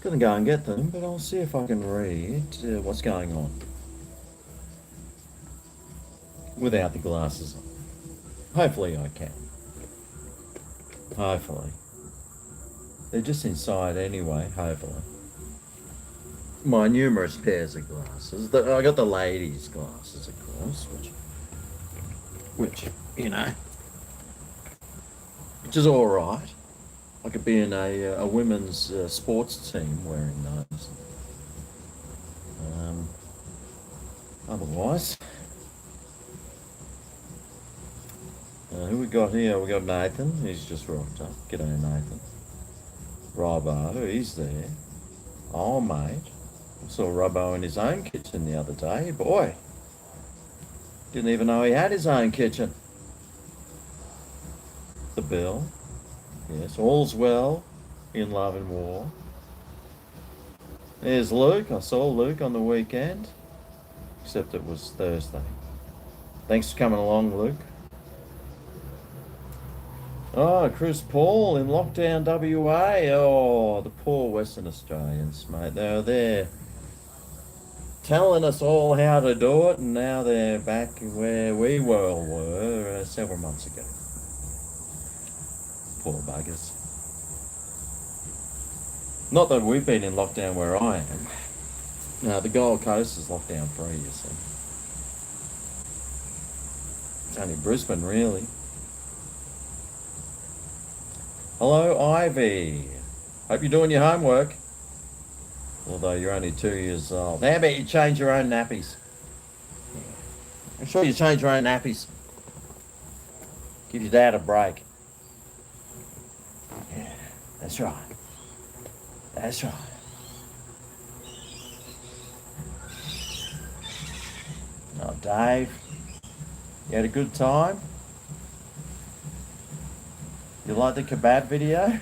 Gonna go and get them, but I'll see if I can read what's going on without the glasses on. Hopefully I can. Hopefully. They're just inside anyway, hopefully. My numerous pairs of glasses. I got the ladies' glasses, of course, which which is all right. I could be in a women's sports team wearing those. Otherwise, who we got here? We got Nathan. He's just rocked up. G'day, Nathan. Robbo, he's there. Oh, mate. I saw Robbo in his own kitchen the other day. Boy, didn't even know he had his own kitchen. The Bill. Yes, all's well in love and war. There's Luke. I saw Luke on the weekend, except it was Thursday. Thanks for coming along, Luke. Oh, Chris Paul in lockdown WA. Oh, the poor Western Australians, mate. They were there telling us all how to do it, and now they're back where we were several months ago. Poor buggers. Not that we've been in lockdown where I am. No, the Gold Coast is lockdown free, you see. It's only Brisbane, really. Hello, Ivy. Hope you're doing your homework. Although you're only 2 years old. How about you change your own nappies? I'm sure you change your own nappies. Give your dad a break. Yeah, that's right. That's right. Oh, Dave, you had a good time? You like the kebab video?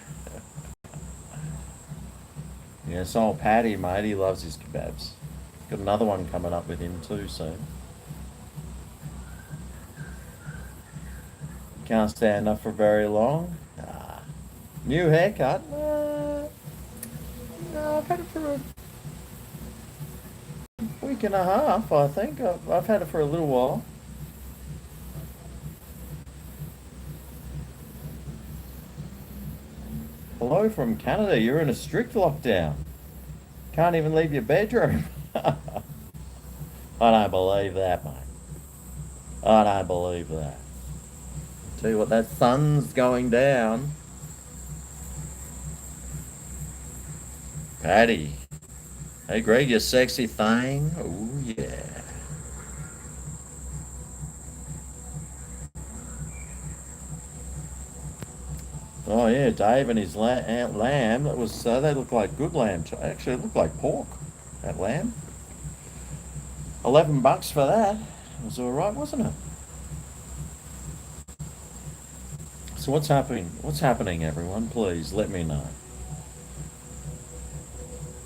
Yes, old Paddy, mate, he loves his kebabs. Got another one coming up with him too soon. Can't stand up for very long. New haircut? No, I've had it for a week and a half, I think. I've had it for a little while. Hello from Canada. You're in a strict lockdown. Can't even leave your bedroom. I don't believe that, mate. I don't believe that. Tell you what, that sun's going down. Patty. Hey, Greg, you sexy thing. Oh, yeah. Oh, yeah, Dave and his lamb. That was, they look like good lamb. Actually, it looked like pork, that lamb. $11 for that. It was all right, wasn't it? So what's happening? What's happening, everyone? Please let me know.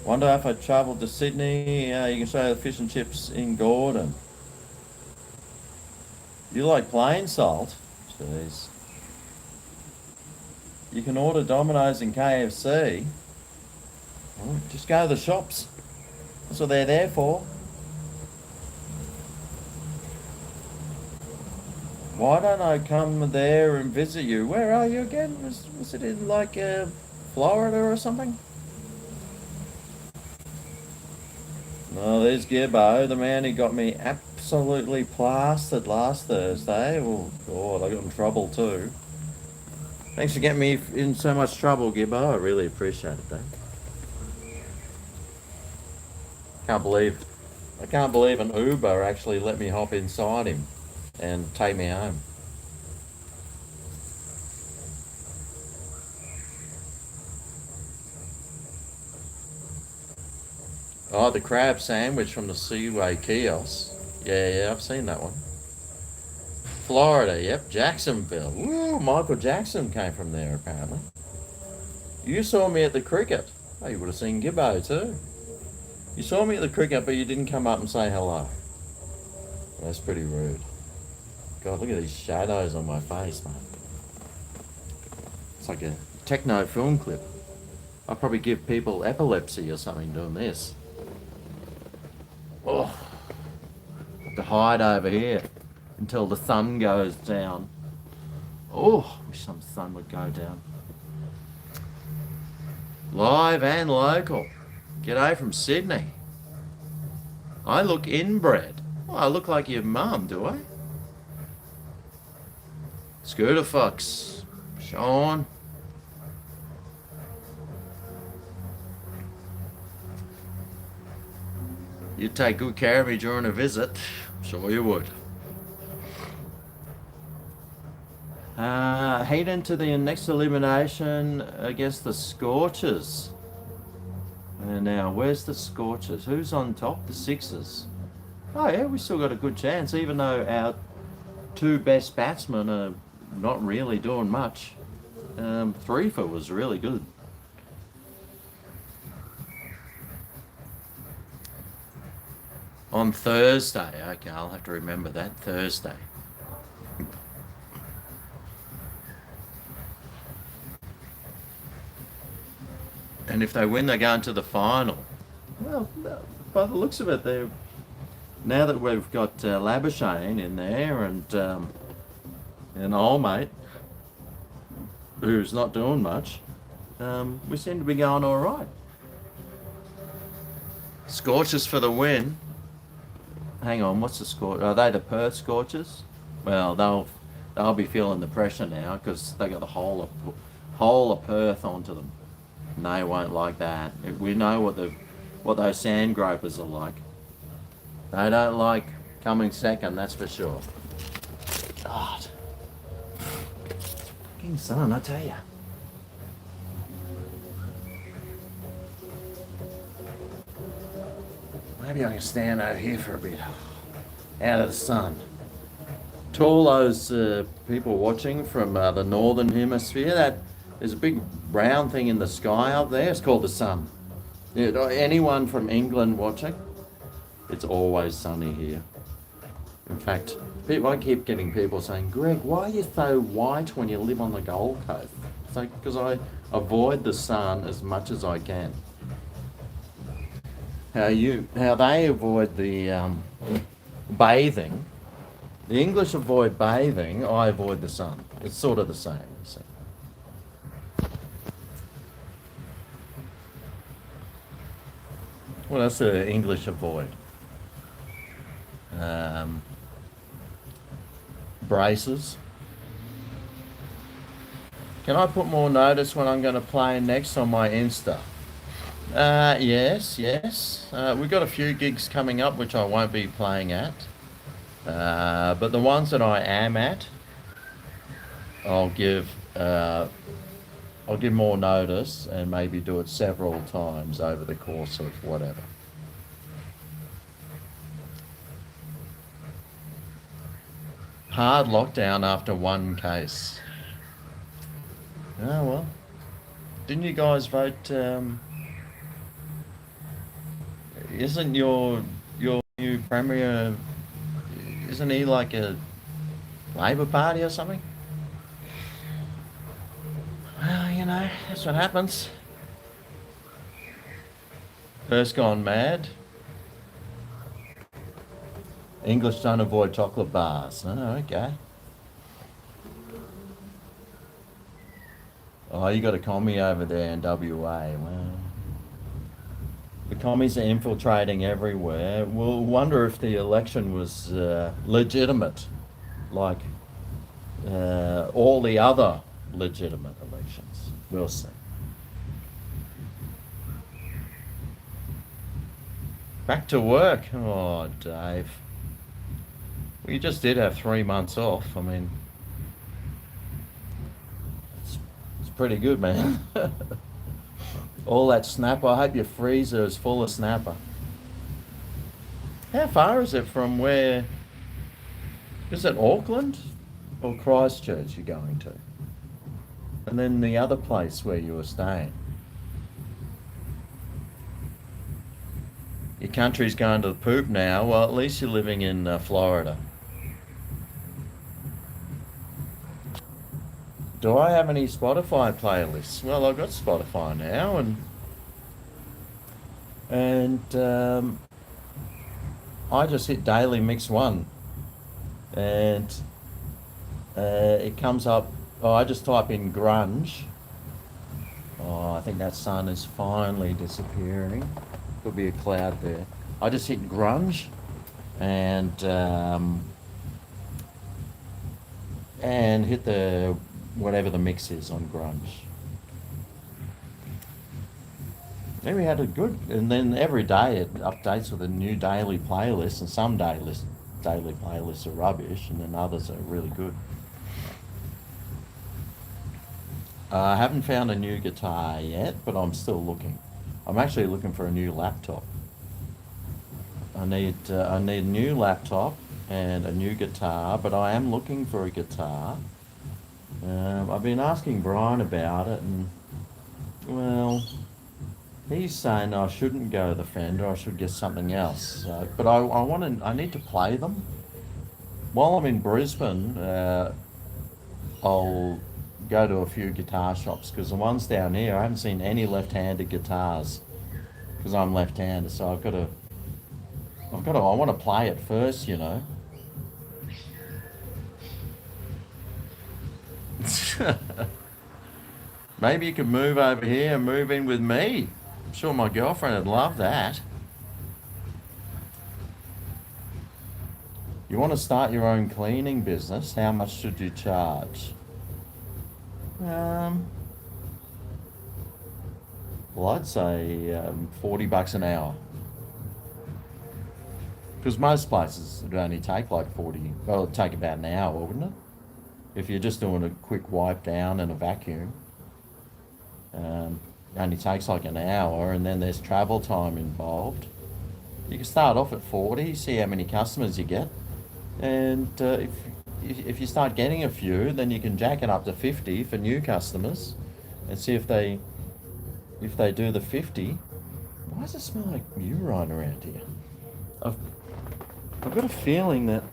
Wonder if I travelled to Sydney, you can show the fish and chips in Gordon. You like plain salt? Jeez. You can order Domino's and KFC. Oh, just go to the shops. That's what they're there for. Why don't I come there and visit you? Where are you again? Was it in like Florida or something? Oh, there's Gibbo, the man who got me absolutely plastered last Thursday. Oh, God, I got in trouble too. Thanks for getting me in so much trouble, Gibbo. I really appreciate it, though. I can't believe an Uber actually let me hop inside him and take me home. Oh, the crab sandwich from the Seaway kiosk. Yeah, I've seen that one. Florida, yep, Jacksonville. Ooh, Michael Jackson came from there, apparently. You saw me at the cricket. Oh, you would have seen Gibbo too. You saw me at the cricket, but you didn't come up and say hello. That's pretty rude. God, look at these shadows on my face, man. It's like a techno film clip. I'll probably give people epilepsy or something doing this. Oh, have to hide over here until the sun goes down. Oh, wish some sun would go down. Live and local. G'day from Sydney. I look inbred. Oh, I look like your mum, do I? Scooter Fox. Sean. You'd take good care of me during a visit. I'm sure you would. Head into the next elimination against the Scorchers. And now, where's the Scorchers? Who's on top? The Sixers. Oh yeah, we still got a good chance, even though our two best batsmen are not really doing much. Threefer was really good. On Thursday, okay, I'll have to remember that, Thursday. And if they win, they go into the final. Well, by the looks of it, they're now that we've got Labuschagne in there and old mate, who's not doing much, we seem to be going all right. Scorchers for the win. Hang on, what's the score? Are they the Perth Scorchers? Well, they'll be feeling the pressure now because they got the whole of Perth onto them. And they won't like that. We know what those sand gropers are like. They don't like coming second, that's for sure. God. Fucking sun, I tell ya. Maybe I can stand over here for a bit. Out of the sun. To all those people watching from the northern hemisphere, there's a big brown thing in the sky up there. It's called the sun. Anyone from England watching? It's always sunny here. In fact, I keep getting people saying, Greg, why are you so white when you live on the Gold Coast? It's like, because I avoid the sun as much as I can. How they avoid the bathing. The English avoid bathing, I avoid the sun. It's sort of the same, you see. What else do the English avoid? Braces. Can I put more notice when I'm going to play next on my Insta? Yes. We've got a few gigs coming up which I won't be playing at. But the ones that I am at, I'll give more notice and maybe do it several times over the course of whatever. Hard lockdown after one case. Oh well. Didn't you guys vote? Isn't your new premier? Isn't he like a Labor Party or something? Well, you know, that's what happens. First gone mad. English don't avoid chocolate bars. Oh, okay. Oh, you got a commie over there in WA. Well, the commies are infiltrating everywhere. We'll wonder if the election was legitimate, like all the other legitimate elections. We'll see. Back to work. Oh, Dave. We just did have 3 months off. I mean, it's pretty good, man. All that snapper. I hope your freezer is full of snapper. How far is it from where? Is it Auckland or Christchurch you're going to? And then the other place where you were staying. Your country's going to the poop now. Well, at least you're living in Florida. Do I have any Spotify playlists? Well, I've got Spotify now, and I just hit daily mix one, and it comes up. Oh, I just type in grunge. Oh, I think that sun is finally disappearing. Could be a cloud there. I just hit grunge, and and hit the whatever the mix is on grunge. Maybe we had a good, and then every day it updates with a new daily playlist, and some daily playlists are rubbish, and then others are really good. I haven't found a new guitar yet, but I'm still looking. I'm actually looking for a new laptop. I need a new laptop and a new guitar, but I am looking for a guitar. I've been asking Brian about it, and well, he's saying I shouldn't go the Fender. I should get something else. But I want to. I need to play them while I'm in Brisbane. I'll go to a few guitar shops because the ones down here I haven't seen any left-handed guitars because I'm left-handed. So I want to play it first, you know. Maybe you could move over here and move in with me. I'm sure my girlfriend would love that. You want to start your own cleaning business? How much should you charge? Um, well, I'd say $40 an hour. Because most places would only take like 40. Well, it'd take about an hour, wouldn't it? If you're just doing a quick wipe down and a vacuum, it only takes like an hour, and then there's travel time involved. You can start off at 40, see how many customers you get, and if you start getting a few, then you can jack it up to 50 for new customers, and see if they do the 50. Why does it smell like urine around here? I've I've got a feeling that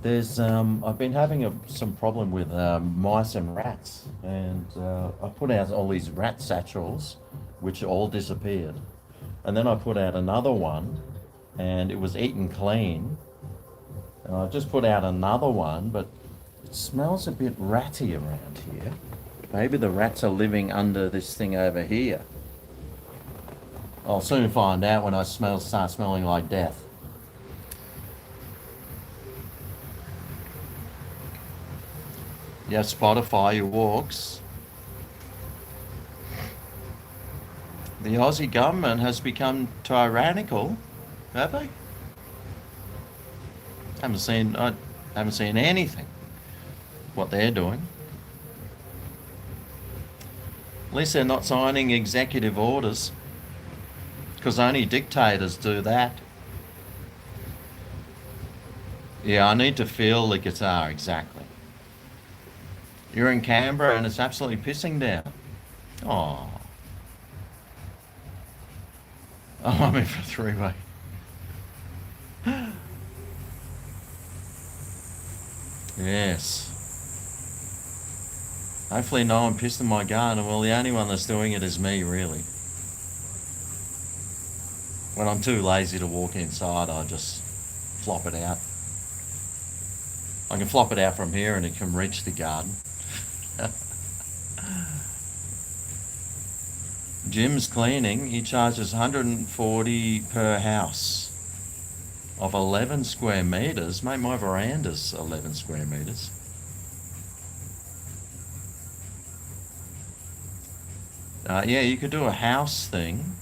there's I've been having some problem with mice and rats, and I put out all these rat satchels, which all disappeared, and then I put out another one, and it was eaten clean. And I just put out another one, but it smells a bit ratty around here. Maybe the rats are living under this thing over here. I'll soon find out when I start smelling like death. Yeah, Spotify, your walks. The Aussie government has become tyrannical, have they? I haven't seen anything what they're doing. At least they're not signing executive orders, because only dictators do that. Yeah, I need to feel the guitar exactly. You're in Canberra and it's absolutely pissing down. Oh, I'm in for 3 weeks. Yes. Hopefully no one pissed in my garden. Well, the only one that's doing it is me, really. When I'm too lazy to walk inside, I just flop it out. I can flop it out from here and it can reach the garden. Jim's cleaning, he charges 140 per house of 11 square meters. Mate, my veranda's 11 square meters. Yeah, you could do a house thing.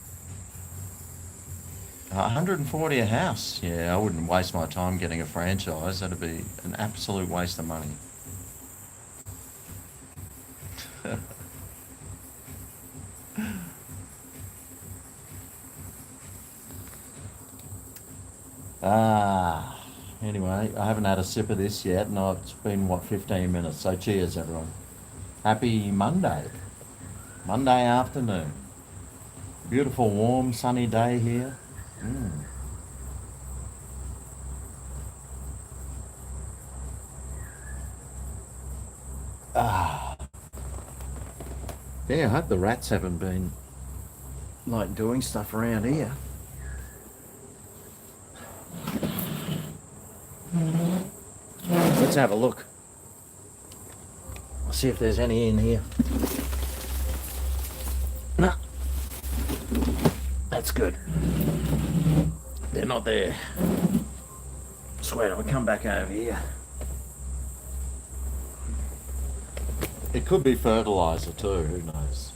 140 a house. Yeah, I wouldn't waste my time getting a franchise. That'd be an absolute waste of money. Anyway, I haven't had a sip of this yet, and it's been, 15 minutes. So cheers, everyone. Happy Monday. Monday afternoon. Beautiful, warm, sunny day here. Yeah, I hope the rats haven't been like doing stuff around here. Let's have a look. See if there's any in here. No, that's good. They're not there. Sweet, I'll come back over here. It could be fertilizer too, who knows?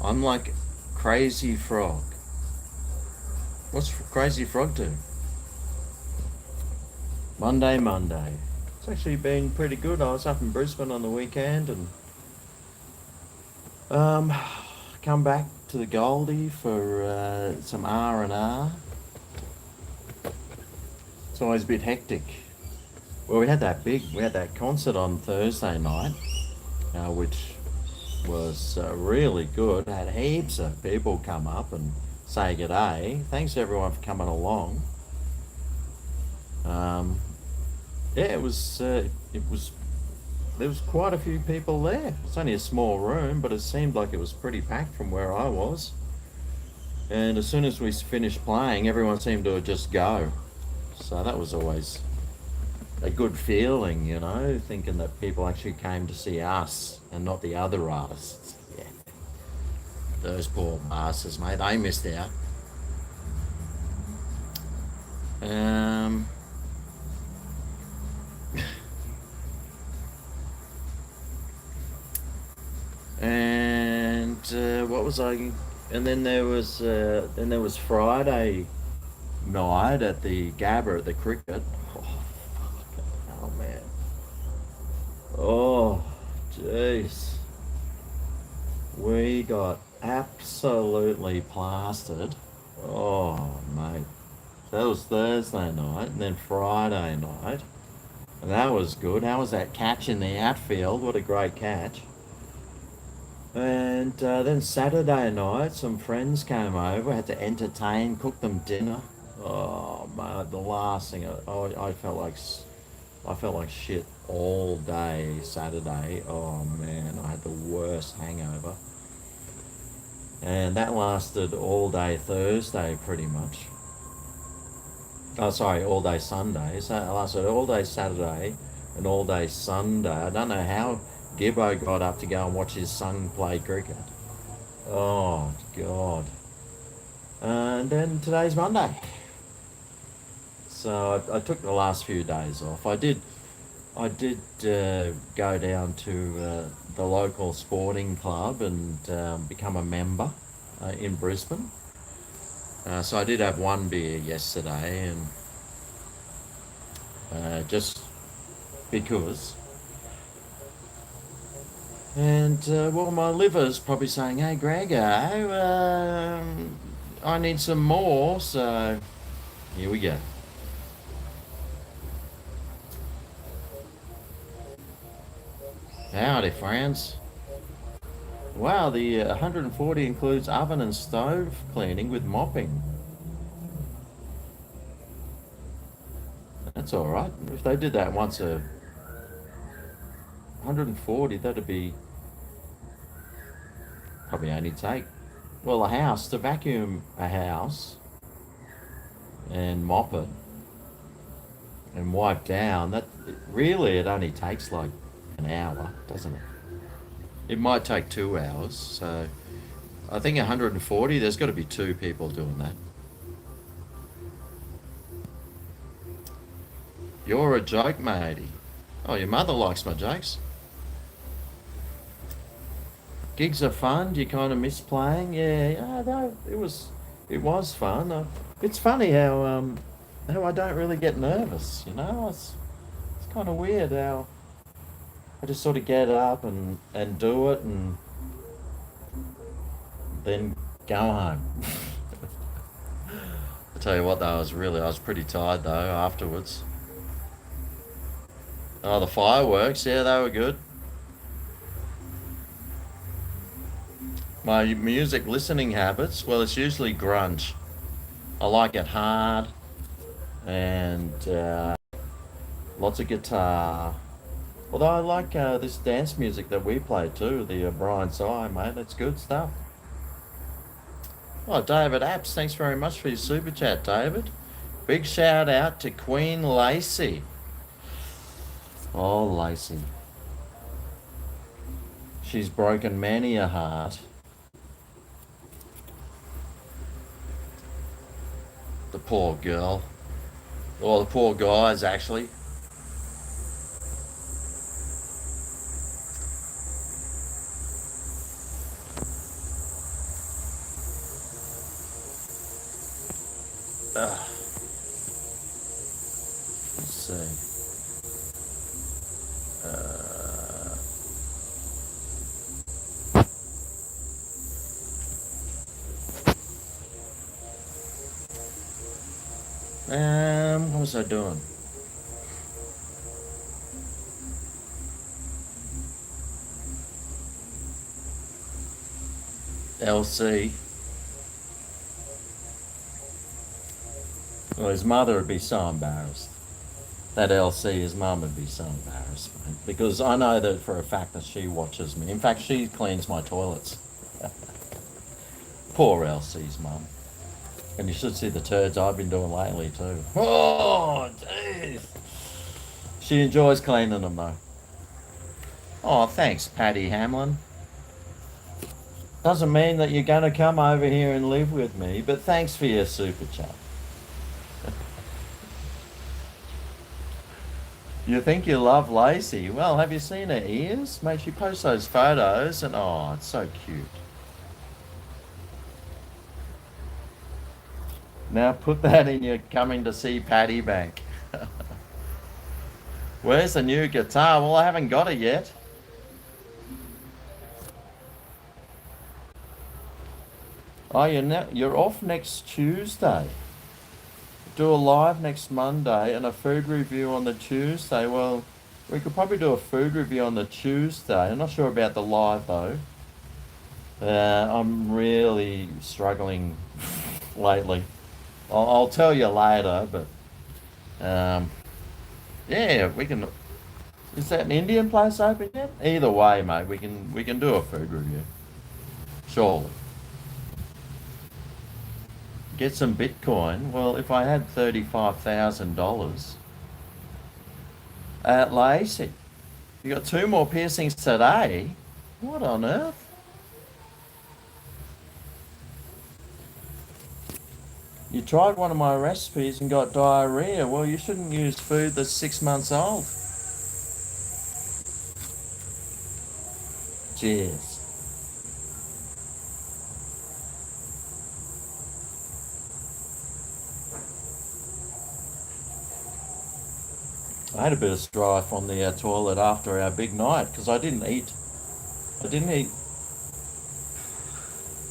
I'm like Crazy Frog. What's Crazy Frog do? Monday. It's actually been pretty good. I was up in Brisbane on the weekend and come back to the Goldie for some R&R. It's always a bit hectic. Well, we had that concert on Thursday night, which was really good. Had heaps of people come up and say g'day. Thanks to everyone for coming along. Yeah, it was. There was quite a few people there. It's only a small room, but it seemed like it was pretty packed from where I was. And as soon as we finished playing, everyone seemed to just go. So that was always a good feeling, you know, thinking that people actually came to see us and not the other artists. Yeah. Those poor bastards, mate, they missed out. And what was I? And then there was Friday night at the Gabba at the cricket. Oh man. Oh jeez. We got absolutely plastered. Oh mate. That was Thursday night and then Friday night. And that was good. How was that catch in the outfield? What a great catch. And then Saturday night, some friends came over, had to entertain, cook them dinner. Oh man, the last thing I felt like shit all day Saturday. Oh man, I had the worst hangover, and that lasted all day Thursday pretty much. Oh, sorry, all day Sunday. So it lasted all day Saturday and all day Sunday. I don't know how Gibbo got up to go and watch his son play cricket. Oh God! And then today's Monday. So I took the last few days off. I did go down to the local sporting club and become a member in Brisbane. So I did have one beer yesterday, and just because. And well, my liver's probably saying, "Hey, GregO, I need some more." So here we go. Howdy, friends. Wow, the 140 includes oven and stove cleaning with mopping. That's all right. If they did that once a 140, that'd be probably only take, well, a house, to vacuum a house and mop it and wipe down, that really it only takes like an hour, doesn't it? It might take 2 hours, so I think 140, there's got to be two people doing that. You're a joke, matey. Oh, your mother likes my jokes. Gigs are fun. Do you kind of miss playing? Yeah, no, it was fun. It's funny how I don't really get nervous. You know, it's kind of weird how I just sort of get up and do it and then go home. I tell you what, though, I was pretty tired though afterwards. Oh, the fireworks, yeah, they were good. My music listening habits, well, it's usually grunge. I like it hard and lots of guitar. Although I like this dance music that we play too, the Brian Sy, mate. It's good stuff. Oh, David Apps, thanks very much for your super chat, David. Big shout out to Queen Lacey. Oh, Lacey. She's broken many a heart. The poor girl. Or the poor guys, actually. Let's see. What was I doing? LC. Well, his mother would be so embarrassed. That LC, his mum would be so embarrassed, mate, because I know that for a fact that she watches me. In fact, she cleans my toilets. Poor LC's mum. And you should see the turds I've been doing lately too. Oh, jeez. She enjoys cleaning them though. Oh, thanks, Patty Hamlin. Doesn't mean that you're going to come over here and live with me, but thanks for your super chat. You think you love Lacey? Well, have you seen her ears? Mate, she posts those photos and oh, it's so cute. Now put that in your coming to see Patty bank. Where's the new guitar? Well, I haven't got it yet. Oh, you're off next Tuesday. Do a live next Monday and a food review on the Tuesday. Well, we could probably do a food review on the Tuesday. I'm not sure about the live though. I'm really struggling lately. I'll tell you later, but yeah, we can. Is that an Indian place open yet? Either way, mate, we can do a food review. Surely. Get some Bitcoin. Well, if I had $35,000 at Lacey, you got 2 more piercings today. What on earth? You tried one of my recipes and got diarrhea. Well, you shouldn't use food that's 6 months old. Cheers. I had a bit of strife on the toilet after our big night because I didn't eat. I didn't eat.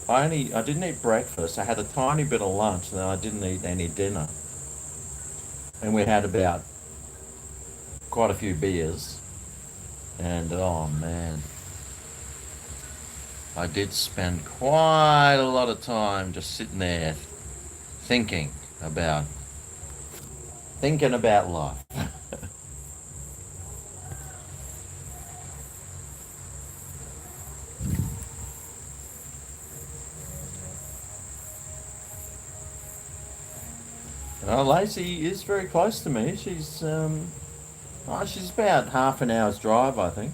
I didn't eat breakfast. I had a tiny bit of lunch, and then I didn't eat any dinner. And we had about quite a few beers. And oh man, I did spend quite a lot of time just sitting there thinking about thinking about life. Lacey is very close to me. She's about half an hour's drive, I think.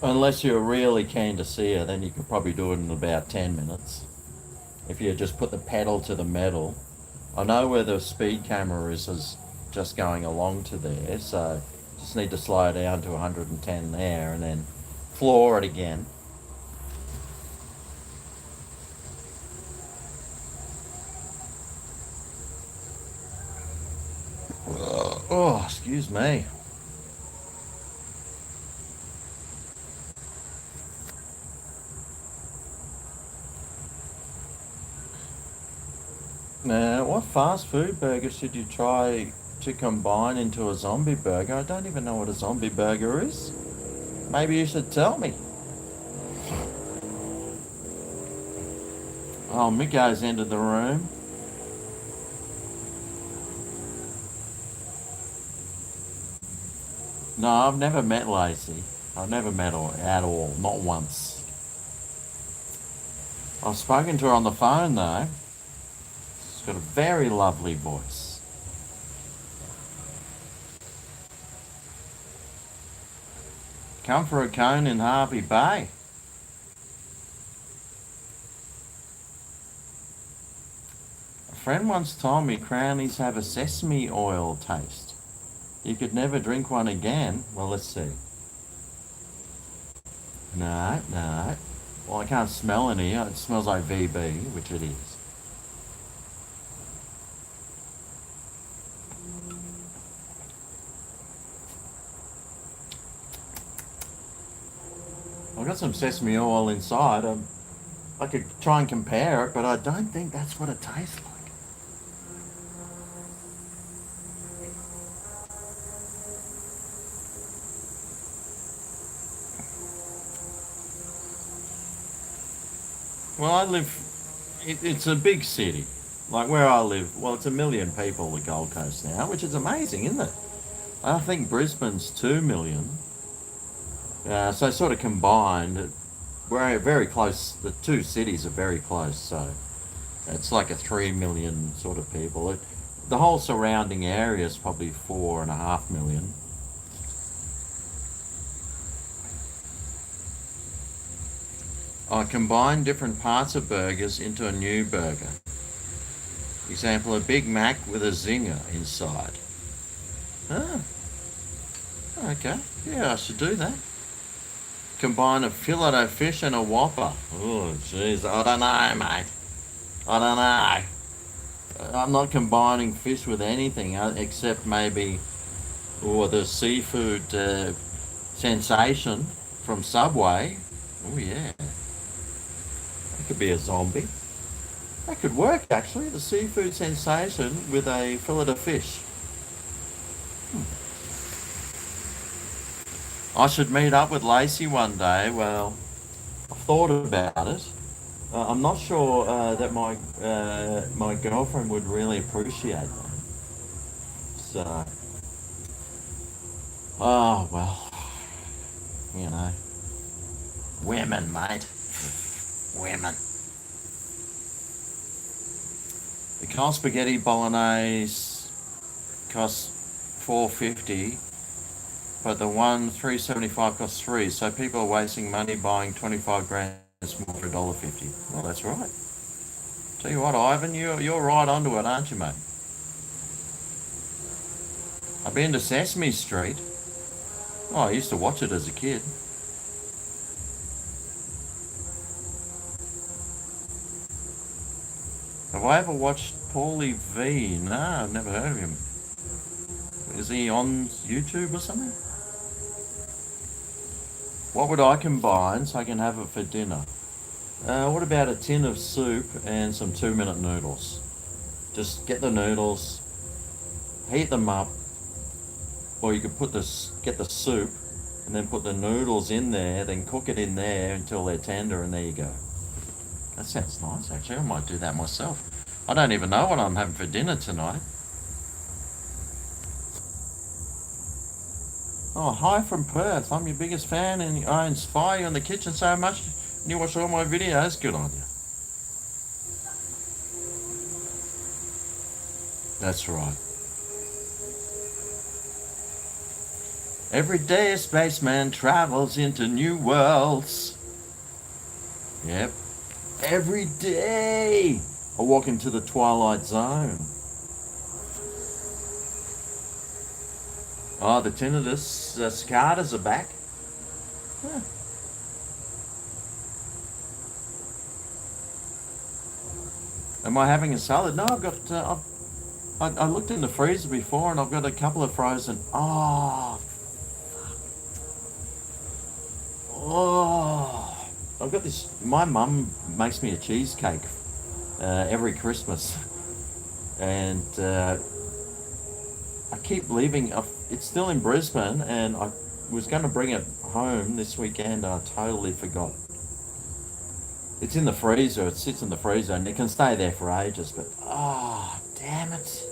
Unless you're really keen to see her, then you could probably do it in about 10 minutes. If you just put the pedal to the metal. I know where the speed camera is just going along to there, so just need to slow down to 110 there and then floor it again. Oh, excuse me. Now, what fast food burger should you try to combine into a zombie burger? I don't even know what a zombie burger is. Maybe you should tell me. Oh, Miko's entered the room. No, I've never met Lacey. I've never met her at all, not once. I've spoken to her on the phone though. She's got a very lovely voice. Come for a cone in Harvey Bay. A friend once told me crownies have a sesame oil taste. You could never drink one again. Well, let's see. No, no. Well, I can't smell any. It smells like VB, which it is. I've got some sesame oil inside. I could try and compare it, but I don't think that's what it tastes like. Well, I live. It's a big city, like where I live. Well, it's 1 million people, the Gold Coast now, which is amazing, isn't it? I think Brisbane's 2 million. So sort of combined, we're very close. The two cities are very close, so it's like a 3 million sort of people. The whole surrounding area is probably 4.5 million. I combine different parts of burgers into a new burger. Example, a Big Mac with a zinger inside. Ah, okay. Yeah, I should do that. Combine a fillet of fish and a Whopper. Oh, jeez, I don't know, mate. I don't know. I'm not combining fish with anything except maybe, the seafood sensation from Subway. Oh yeah, that could be a zombie. That could work actually. The seafood sensation with a fillet of fish. I should meet up with Lacey one day. Well, I've thought about it. I'm not sure that my girlfriend would really appreciate that. So, oh well, you know, women, mate, women. The cost spaghetti bolognese costs $4.50, but the one $3.75 costs three. So people are wasting money buying 25 grams more for $1.50. Well, that's right. Tell you what, Ivan, you're right onto it, aren't you, mate? I've been to Sesame Street. Oh, I used to watch it as a kid. Have I ever watched Paulie V? No, I've never heard of him. Is he on YouTube or something? What would I combine so I can have it for dinner? What about a tin of soup and some 2-minute noodles? Just get the noodles, heat them up, or you could get the soup and then put the noodles in there, then cook it in there until they're tender, and there you go. That sounds nice, actually. I might do that myself. I don't even know what I'm having for dinner tonight. Oh, hi from Perth. I'm your biggest fan and I inspire you in the kitchen so much and you watch all my videos. Good on you. That's right. Every day a spaceman travels into new worlds. Yep. Every day I walk into the Twilight Zone. Oh, the tinnitus cicadas are back. Huh. Am I having a salad? No, I've got. I looked in the freezer before, and I've got a couple of frozen. Oh, I've got this. My mum makes me a cheesecake every Christmas, and I keep leaving. It's still in Brisbane, and I was going to bring it home this weekend. I totally forgot. It's in the freezer. It sits in the freezer and it can stay there for ages. But oh, damn it!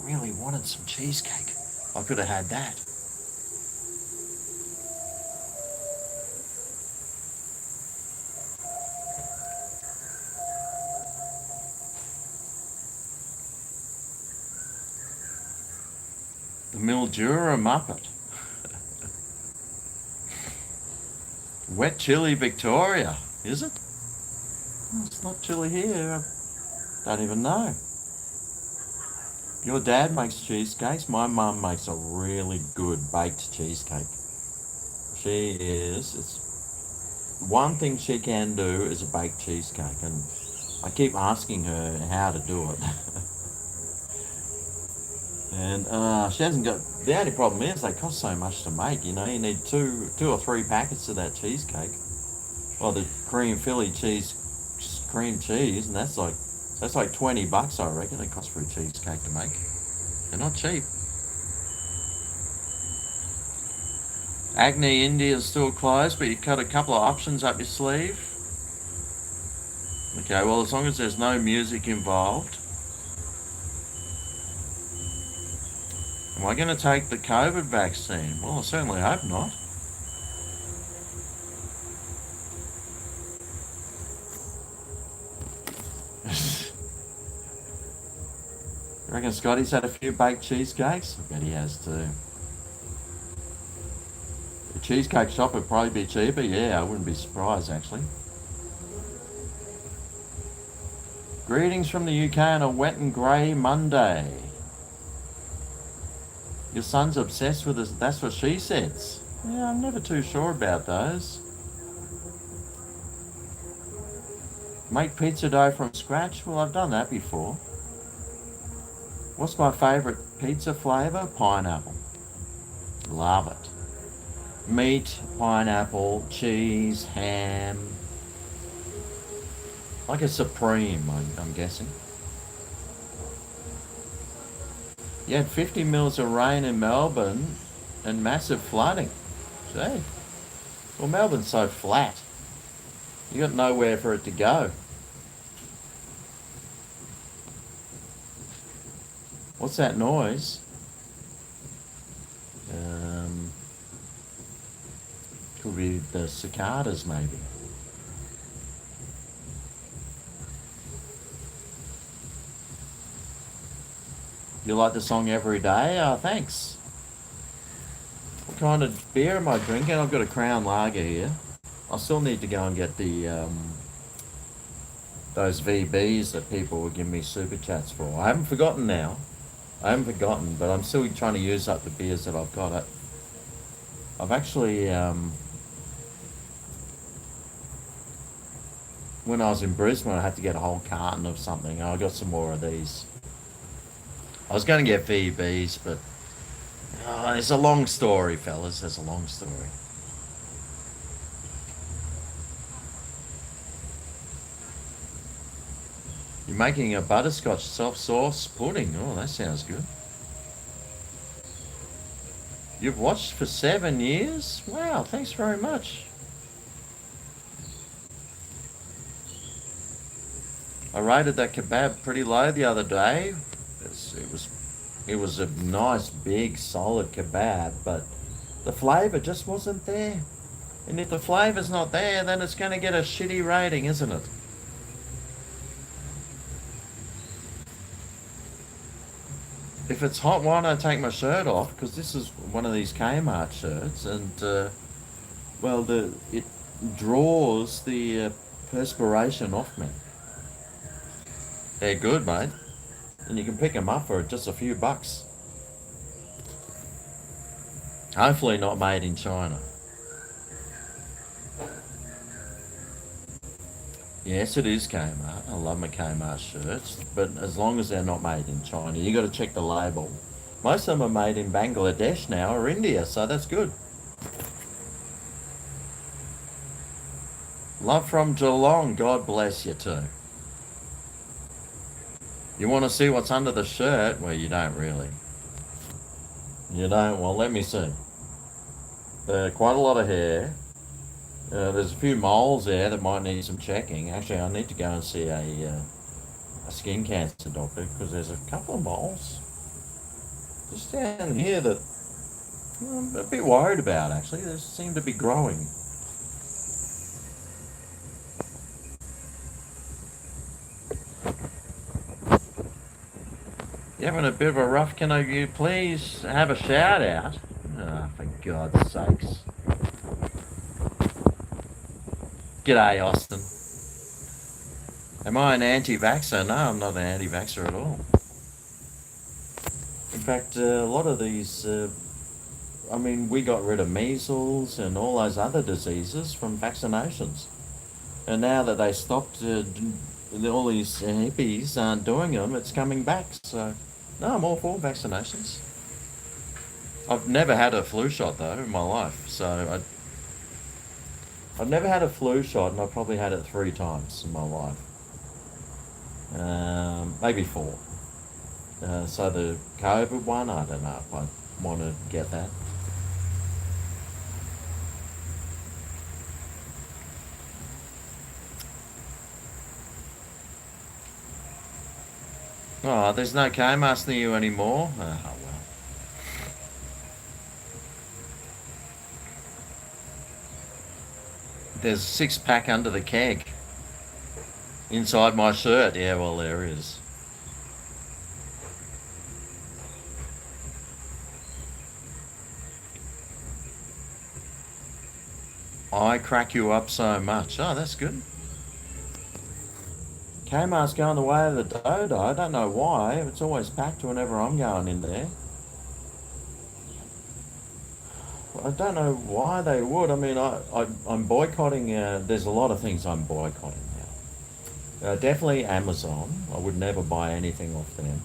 I really wanted some cheesecake. I could have had that. The Mildura Muppet. Wet chili Victoria, is it? Oh, it's not chilly here. I don't even know. Your dad makes cheesecakes. My mum makes a really good baked cheesecake. She is. It's one thing she can do is a baked cheesecake, and I keep asking her how to do it. And she hasn't got. The only problem is they cost so much to make. You know, you need two or three packets of that cheesecake. Well, the cream cheese, and that's like $20, I reckon. It costs for a cheesecake to make. They're not cheap. Agni India is still closed, but you got a couple of options up your sleeve. Okay, well, as long as there's no music involved. Am I going to take the COVID vaccine? Well, I certainly hope not. You reckon Scotty's had a few baked cheesecakes? I bet he has too. A cheesecake shop would probably be cheaper. Yeah, I wouldn't be surprised actually. Greetings from the UK on a wet and grey Monday. Your son's obsessed with us. That's what she says. Yeah, I'm never too sure about those. Make pizza dough from scratch? Well, I've done that before. What's my favourite pizza flavour? Pineapple. Love it. Meat, pineapple, cheese, ham. Like a supreme, I'm guessing. You had 50 mils of rain in Melbourne and massive flooding. Gee. Well, Melbourne's so flat. You got nowhere for it to go. What's that noise? Could be the cicadas, maybe. You like the song Every Day? Oh, thanks. What kind of beer am I drinking? I've got a Crown Lager here. I still need to go and get the those VBs that people were giving me super chats for. I haven't forgotten now. I haven't forgotten, but I'm still trying to use up the beers that I've got. I've actually, when I was in Brisbane, I had to get a whole carton of something. I got some more of these. I was going to get VBs, but it's a long story, fellas. It's a long story. You're making a butterscotch self-sauce pudding. Oh, that sounds good. You've watched for 7 years? Wow, thanks very much. I rated that kebab pretty low the other day. It was a nice, big, solid kebab, but the flavour just wasn't there. And if the flavour's not there, then it's going to get a shitty rating, isn't it? If it's hot, why don't I take my shirt off? Because this is one of these Kmart shirts, and well, it draws the perspiration off me. They're good, mate, and you can pick them up for just a few bucks. Hopefully, not made in China. Yes, it is Kmart. I love my Kmart shirts, but as long as they're not made in China, you got to check the label. Most of them are made in Bangladesh now or India, so that's good. Love from Geelong. God bless you too. You want to see what's under the shirt? Well, you don't really. You don't? Well, let me see. Quite a lot of hair. There's a few moles there that might need some checking. Actually, I need to go and see a skin cancer doctor because there's a couple of moles just down here that I'm a bit worried about. Actually, they seem to be growing. You having a bit of a rough? Can you please have a shout out? Oh, for God's sakes. G'day, Austin. Am I an anti-vaxxer? No, I'm not an anti-vaxxer at all. In fact, a lot of these, I mean, we got rid of measles and all those other diseases from vaccinations. And now that they stopped, all these hippies aren't doing them, it's coming back. So, no, I'm all for vaccinations. I've never had a flu shot, though, in my life. So, I've never had a flu shot, and I've probably had it 3 times in my life. Maybe 4. So the COVID one, I don't know if I want to get that. Oh, there's no Kmart near you anymore? Oh, well. There's a 6-pack under the keg. Inside my shirt. Yeah, well, there is. I crack you up so much. Oh, that's good. Kmart's going the way of the dodo. I don't know why. It's always packed whenever I'm going in there. I don't know why they would. I mean, I'm boycotting. There's a lot of things I'm boycotting now. Definitely Amazon. I would never buy anything off them.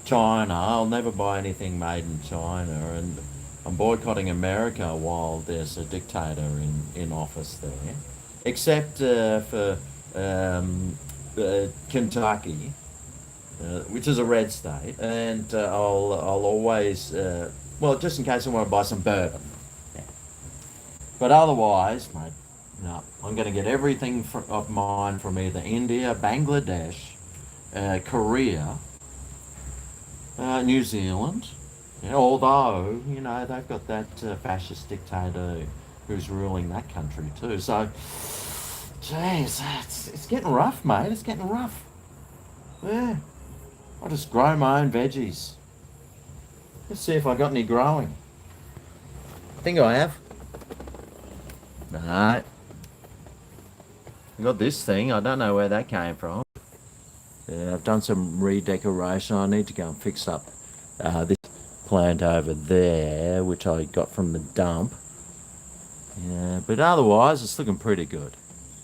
China. I'll never buy anything made in China. And I'm boycotting America while there's a dictator in office there. Except for Kentucky, which is a red state. And I'll always, well, just in case I want to buy some bourbon. Yeah. But otherwise, mate, no. I'm going to get everything of mine from either India, Bangladesh, Korea, New Zealand. Yeah, although, you know, they've got that fascist dictator who's ruling that country too. So, jeez, it's getting rough, mate. It's getting rough. Yeah. I'll just grow my own veggies. Let's see if I got any growing. I think I have. No. I got this thing. I don't know where that came from. Yeah, I've done some redecoration. I need to go and fix up this plant over there, which I got from the dump. Yeah, but otherwise it's looking pretty good.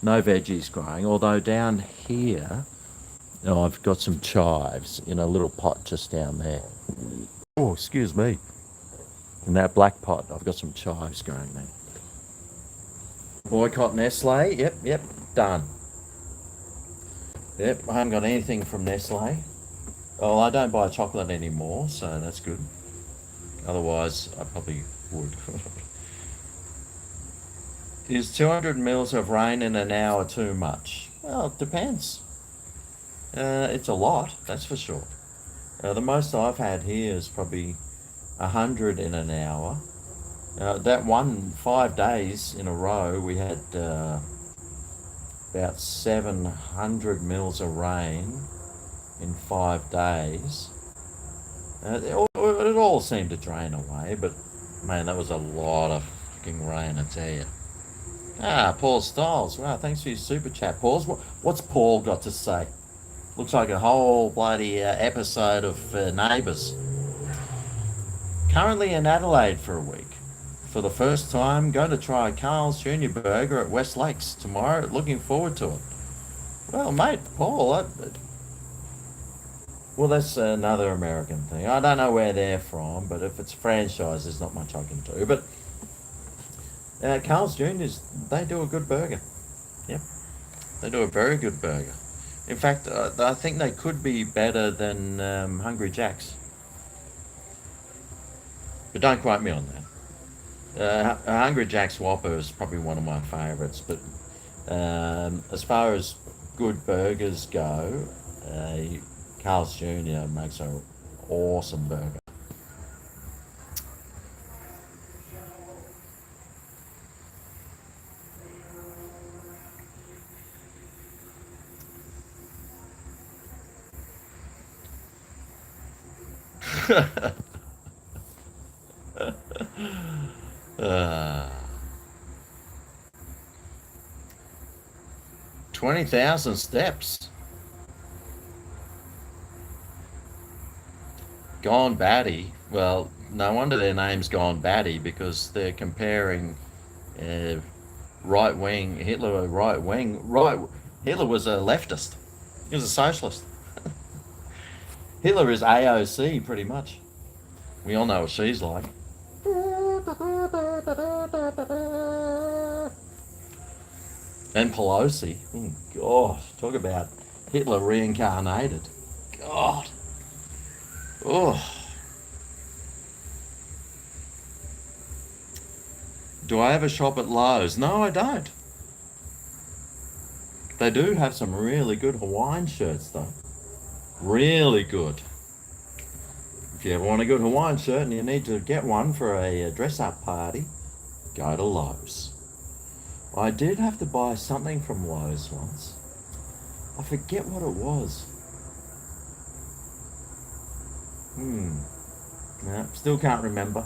No veggies growing, although down here, oh, I've got some chives in a little pot just down there. Oh, excuse me. In that black pot, I've got some chives growing there. Boycott Nestle. Yep, done. Yep, I haven't got anything from Nestle. Oh, I don't buy chocolate anymore, so that's good. Otherwise, I probably would. Is 200 mils of rain in an hour too much? Well, it depends. It's a lot, that's for sure. The most I've had here is probably 100 in an hour. That 5 days in a row, we had about 700 mils of rain in 5 days. It all seemed to drain away, but man, that was a lot of fucking rain, I tell you. Paul Stiles. Wow, thanks for your super chat, Paul. What's Paul got to say? Looks like a whole bloody episode of Neighbours. Currently in Adelaide for a week. For the first time, going to try Carl's Jr. Burger at West Lakes tomorrow. Looking forward to it. Well, mate, Paul, well, that's another American thing. I don't know where they're from, but if it's franchise, there's not much I can do. But Carl's Jr.'s, they do a good burger. Yep, they do a very good burger. In fact, I think they could be better than Hungry Jack's. But don't quote me on that. Hungry Jack's Whopper is probably one of my favourites, but as far as good burgers go, uh, Carl's Jr. makes an awesome burger. uh, 20,000 steps. Gone Batty. Well, no wonder their name's Gone Batty because they're comparing uh, right wing Hitler, right wing right. Hitler was a leftist. He was a socialist. Hitler is AOC pretty much. We all know what she's like. And Pelosi. Oh, gosh, talk about Hitler reincarnated. God. Oh. Do I ever shop at Lowe's? No, I don't. They do have some really good Hawaiian shirts, though. Really good. If you ever want a good Hawaiian shirt and you need to get one for a dress-up party, go to Lowe's. I did have to buy something from Lowe's once. I forget what it was. No, still can't remember.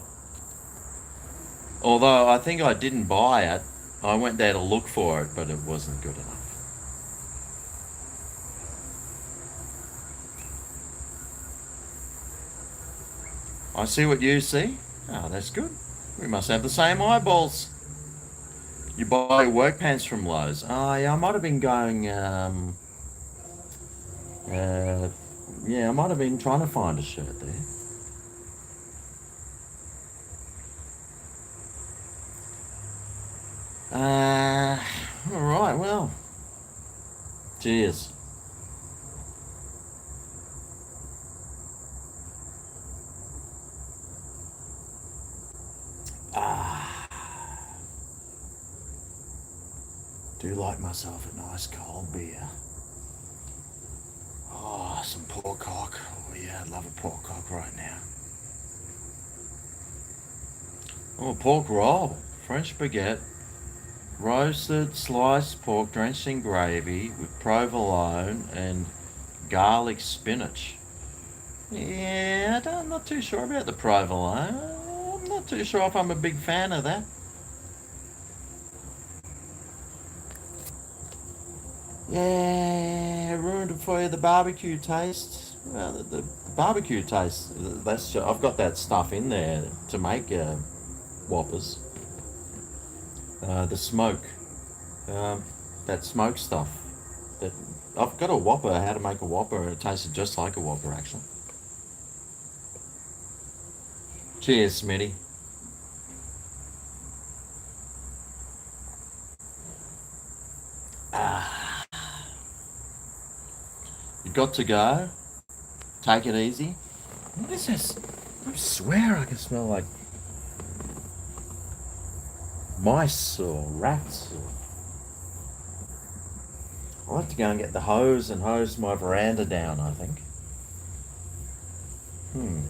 Although I think I didn't buy it. I went there to look for it, but it wasn't good enough. I see what you see. Oh, that's good. We must have the same eyeballs. You buy work pants from Lowe's. Oh, yeah, I might have been going, yeah, I might have been trying to find a shirt there. All right, well, cheers. Ah, do like myself a nice cold beer. Oh, some pork hock. Oh yeah, I'd love a pork hock right now. Oh, pork roll, French baguette, roasted sliced pork drenched in gravy with provolone and garlic spinach. Yeah, I'm not too sure about the provolone. I'm not too sure if I'm a big fan of that. Yeah, ruined it for you. The barbecue taste. Well, the barbecue taste. That's I've got that stuff in there to make whoppers. The smoke, um, that smoke stuff. That I've got a whopper. How to make a whopper, and it tasted just like a whopper actually. Cheers, Smitty. Ah, you got to go. Take it easy. What is this? I swear I can smell like mice or rats. I'll have to go and get the hose and hose my veranda down, I think. Hmm.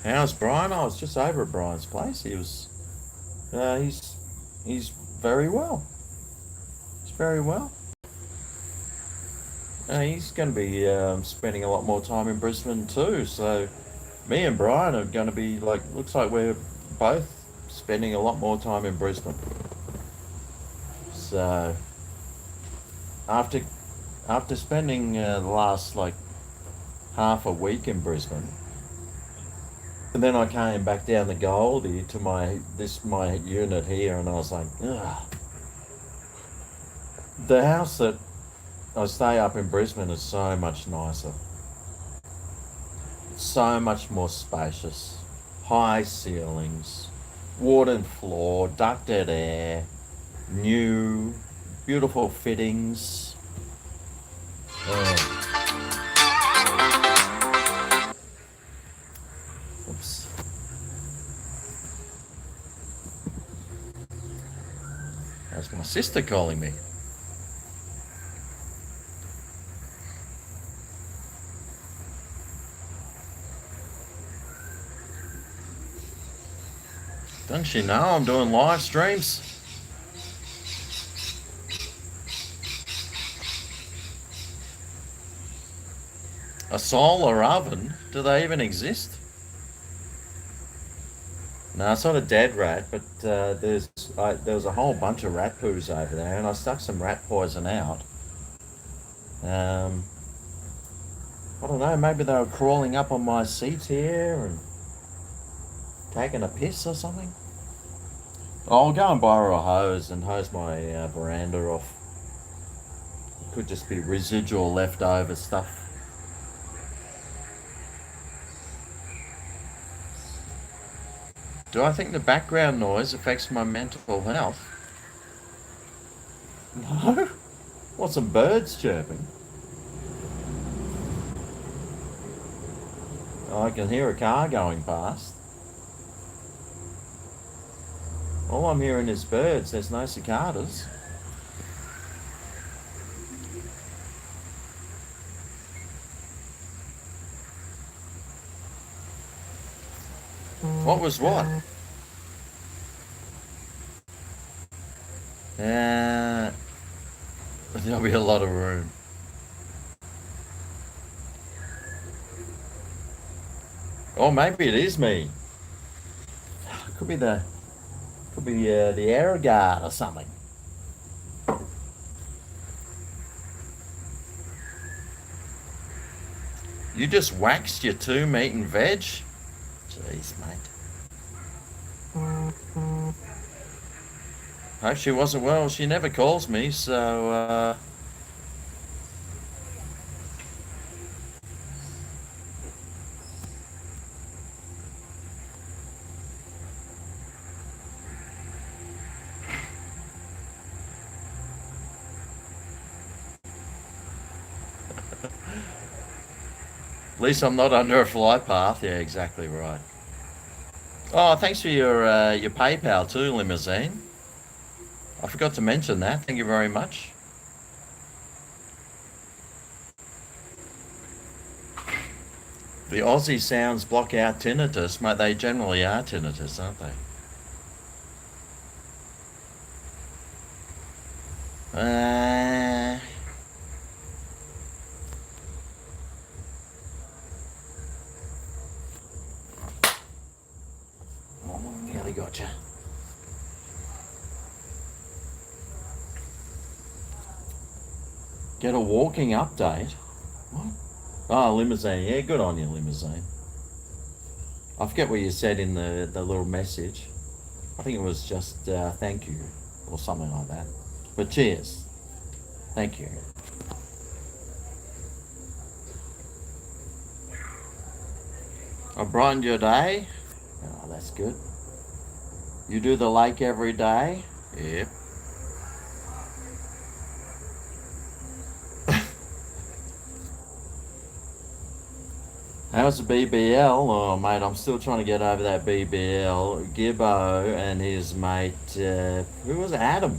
How's Brian? I was just over at Brian's place. He was, he's very well. He's very well. He's going to be spending a lot more time in Brisbane too. So, me and Brian are going to be like, looks like we're both spending a lot more time in Brisbane. So, after after spending the last like half a week in Brisbane, and then I came back down the Goldie to my unit here, and I was like, ugh. The house that I stay up in Brisbane is so much nicer, so much more spacious, high ceilings, wooden floor, ducted air, new, beautiful fittings. Uh, Oops. That's my sister calling me. Doesn't she know I'm doing live streams? A solar oven? Do they even exist? No, it's not a dead rat, but there was a whole bunch of rat poos over there, and I stuck some rat poison out. Um, I don't know, maybe they were crawling up on my seat here and taking a piss or something. I'll go and borrow a hose and hose my veranda off. It could just be residual leftover stuff. Do I think the background noise affects my mental health? No. What, some birds chirping? Oh, I can hear a car going past. All I'm hearing is birds. There's no cicadas. What was what? There'll be a lot of room. Or maybe it is me. Could be the air guard or something. You just waxed your 2 meat and veg? Jeez, mate. Hope she wasn't well. She never calls me, so at least I'm not under a flight path. Yeah, exactly right. Oh, thanks for your PayPal too, Limousine. I forgot to mention that. Thank you very much. The Aussie sounds block out tinnitus, mate. They generally are tinnitus, aren't they? Nearly gotcha. Get a walking update. What? Oh, Limousine. Yeah, good on you, Limousine. I forget what you said in the little message. I think it was just thank you or something like that. But cheers. Thank you. I brightened your day. Oh, that's good. You do the lake every day? Yep. How's the BBL? Oh, mate, I'm still trying to get over that BBL. Gibbo and his mate, who was it? Adam?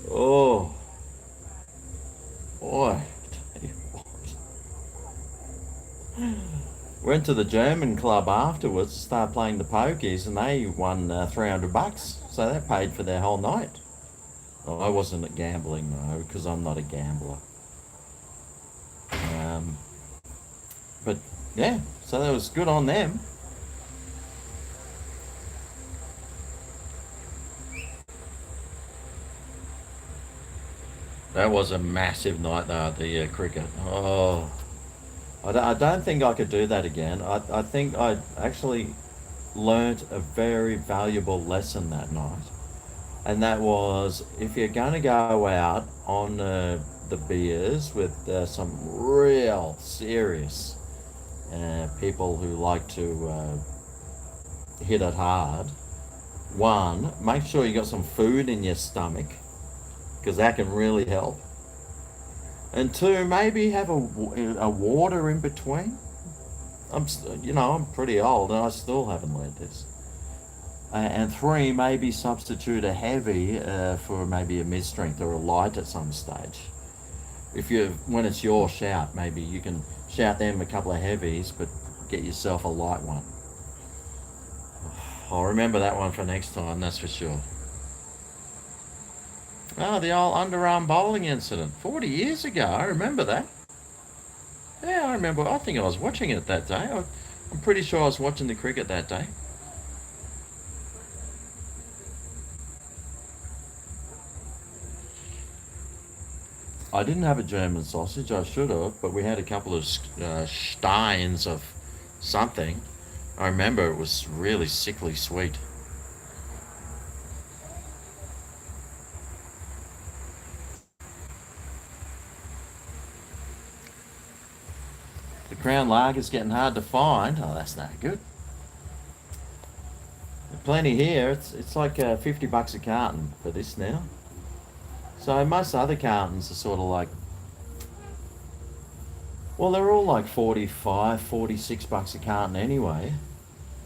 Oh, boy. Tell you what. Went to the German club afterwards to start playing the pokies, and they won $300. So that paid for their whole night. Oh, I wasn't gambling, though, because I'm not a gambler. But yeah, so that was good on them. That was a massive night though at the cricket. Oh, I don't think I could do that again. I think I actually learnt a very valuable lesson that night. And that was if you're going to go out on the beers with some real serious people who like to hit it hard, one, make sure you got some food in your stomach because that can really help. And two, maybe have a water in between. I'm pretty old and I still haven't learned this. And three, maybe substitute a heavy for maybe a mid-strength or a light at some stage. If you, when it's your shout, maybe you can shout them a couple of heavies, but get yourself a light one. I'll remember that one for next time, that's for sure. Oh, the old underarm bowling incident, 40 years ago. I remember that. Yeah, I remember. I think I was watching it that day. I'm pretty sure I was watching the cricket that day. I didn't have a German sausage. I should have, but we had a couple of steins of something. I remember it was really sickly sweet. The Crown Lager's getting hard to find. Oh, that's not good. Plenty here. It's like $50 a carton for this now. So most other cartons are sort of like, well, they're all like 45, $46 a carton anyway.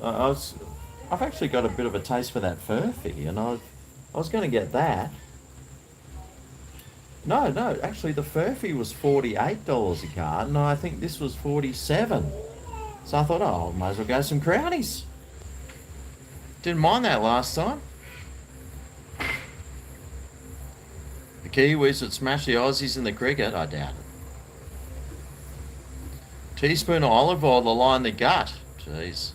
I've actually got a bit of a taste for that furphy, and I was going to get that. No, actually the furphy was $48 a carton, and I think this was 47. So I thought, oh, might as well go some Crownies. Didn't mind that last time. The Kiwis would smash the Aussies in the cricket, I doubt it. Teaspoon of olive oil to line the gut. Jeez.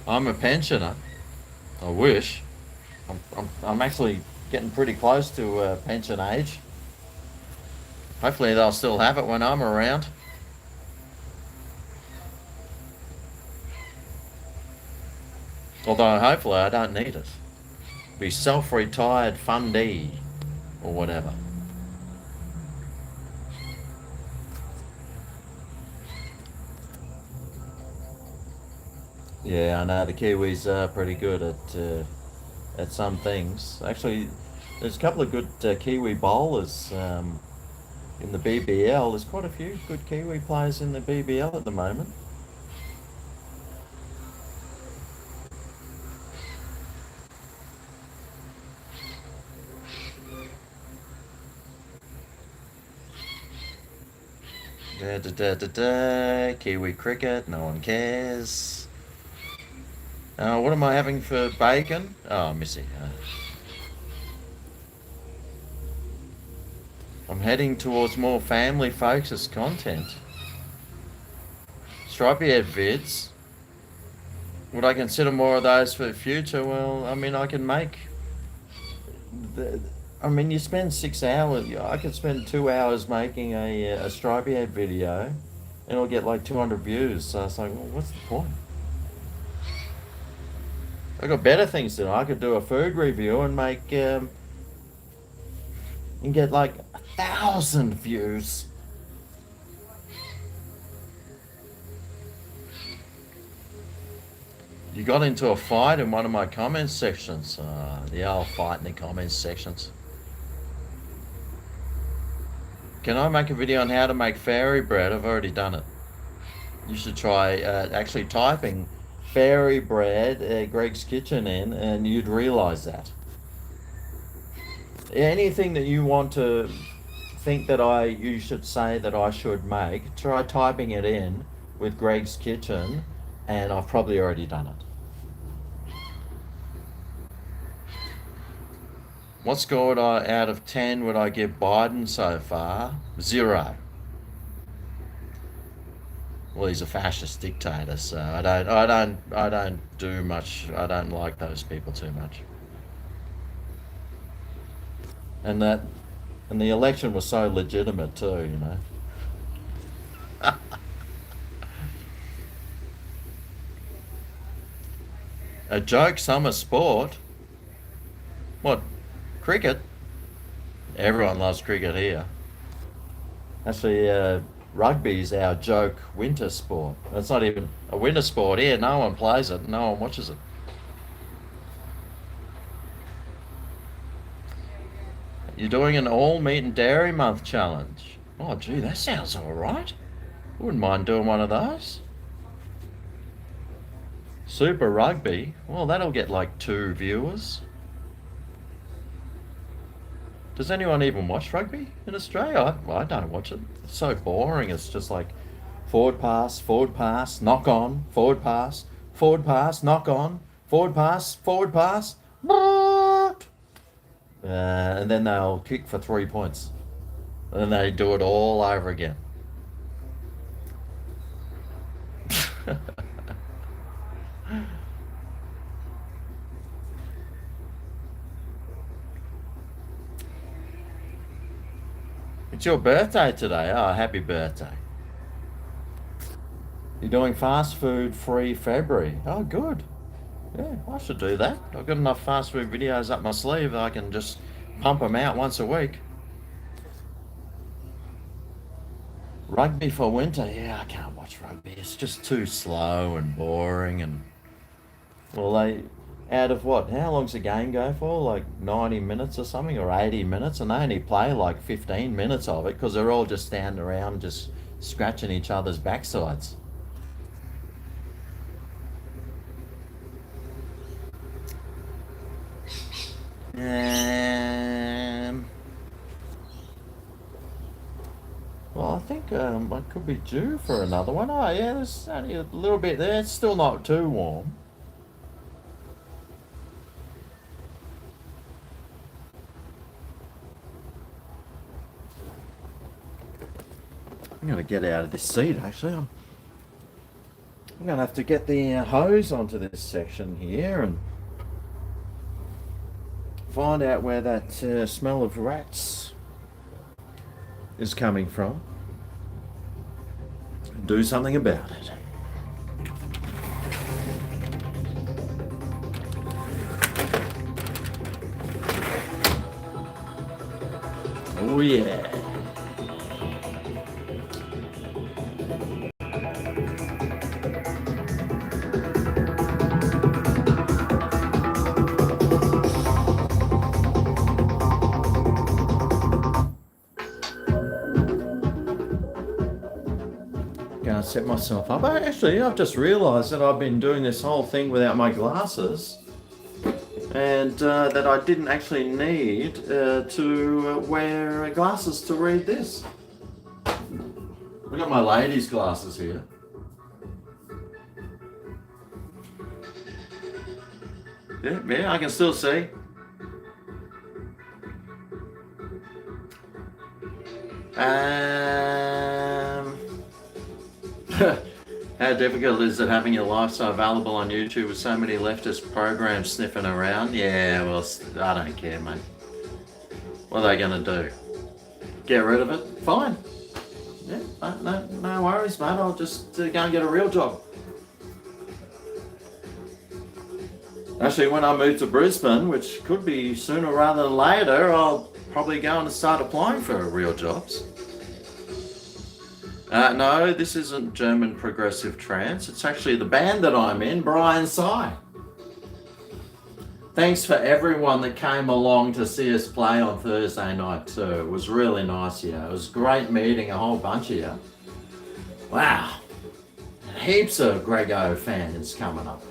I'm a pensioner. I wish. I'm actually getting pretty close to pension age. Hopefully they'll still have it when I'm around. Although hopefully I don't need it. Be self-retired fundee or whatever. Yeah, I know the Kiwis are pretty good at some things. Actually, there's a couple of good Kiwi bowlers in the BBL. There's quite a few good Kiwi players in the BBL at the moment. Kiwi cricket, no one cares. What am I having for bacon? Oh, Missy. I'm heading towards more family-focused content. Stripey head vids. Would I consider more of those for the future? Well, I mean, I can make. I mean, you spend 6 hours. I could spend 2 hours making a stripey head video, and it'll get like 200 views. So it's like, well, what's the point? I got better things to do. I could do a food review and make and get like 1,000 views. You got into a fight in one of my comments sections. The old fight in the comments sections. Can I make a video on how to make fairy bread? I've already done it. You should try actually typing fairy bread Greg's Kitchen in, and you'd realize that. Anything that you want to think that you should say that I should make, try typing it in with Greg's Kitchen, and I've probably already done it. What score would I, out of 10 would I give Biden so far? 0. Well, he's a fascist dictator, so I don't do much. I don't like those people too much. And the election was so legitimate too, you know. A joke summer sport? What? Cricket? Everyone loves cricket here. Actually, rugby's our joke winter sport. It's not even a winter sport here. No one plays it. No one watches it. You're doing an all meat and dairy month challenge. Oh, gee, that sounds alright. Wouldn't mind doing one of those. Super Rugby? Well, that'll get like 2 viewers. Does anyone even watch rugby in Australia? I don't watch it. It's so boring. It's just like forward pass, knock on, forward pass, knock on, forward pass, and then they'll kick for 3 points. And then they do it all over again. It's your birthday today. Oh, happy birthday. You're doing fast food free February. Oh, good. Yeah, I should do that. I've got enough fast food videos up my sleeve that I can just pump them out once a week. Rugby for winter. Yeah, I can't watch rugby. It's just too slow and boring. And, well, out of what? How long's the game go for? Like 90 minutes or something, or 80 minutes? And they only play like 15 minutes of it because they're all just standing around just scratching each other's backsides. Well, I think I could be due for another one. Oh, yeah, there's only a little bit there. It's still not too warm. I'm going to get out of this seat, actually. I'm going to have to get the hose onto this section here and find out where that smell of rats is coming from. Do something about it. Oh yeah. Gonna set myself up. Actually, I've just realised that I've been doing this whole thing without my glasses, and that I didn't actually need to wear glasses to read this. I've got my ladies' glasses here. Yeah, I can still see. How difficult is it having your life so available on YouTube with so many leftist programs sniffing around? Yeah, well, I don't care, mate. What are they going to do? Get rid of it? Fine. Yeah, no worries, mate. I'll just go and get a real job. Actually, when I move to Brisbane, which could be sooner rather than later, I'll probably go and start applying for real jobs. No, this isn't German progressive trance. It's actually the band that I'm in, Brian Sy. Thanks for everyone that came along to see us play on Thursday night too. It was really nice here. It was great meeting a whole bunch of you. Wow. Heaps of GregO fans coming up.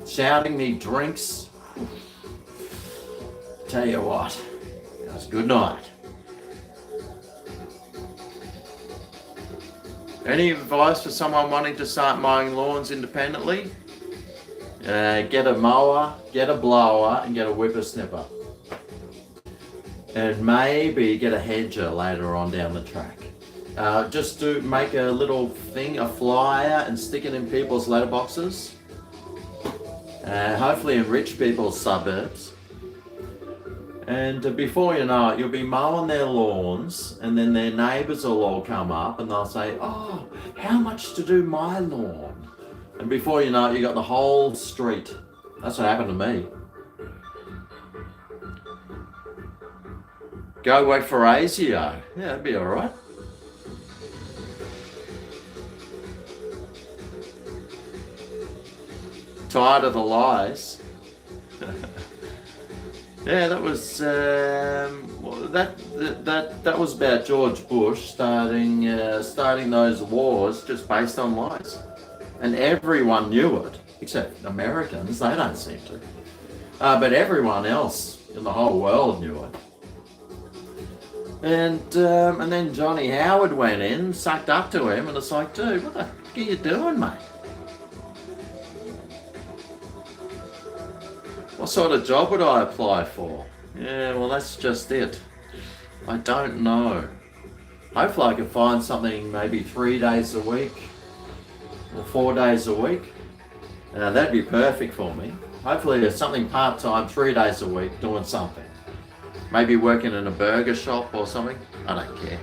Shouting me drinks. Tell you what, it was a good night. Any advice for someone wanting to start mowing lawns independently? Get a mower, get a blower, and get a whippersnipper. And maybe get a hedger later on down the track. Just to make a little thing, a flyer, and stick it in people's letterboxes. Hopefully in rich people's suburbs. And before you know it, you'll be mowing their lawns, and then their neighbours will all come up and they'll say, "Oh, how much to do my lawn?" And before you know it, you got the whole street. That's what happened to me. Go work for ASIO. Yeah, that'd be alright. Tired of the lies. Yeah, that was that was about George Bush starting those wars just based on lies, and everyone knew it except Americans. They don't seem to, but everyone else in the whole world knew it. And then Johnny Howard went in, sucked up to him, and it's like, dude, what the heck are you doing, mate? What sort of job would I apply for? Yeah, well, that's just it. I don't know. Hopefully I can find something maybe 3 days a week or 4 days a week. That'd be perfect for me. Hopefully there's something part-time, 3 days a week, doing something. Maybe working in a burger shop or something. I don't care.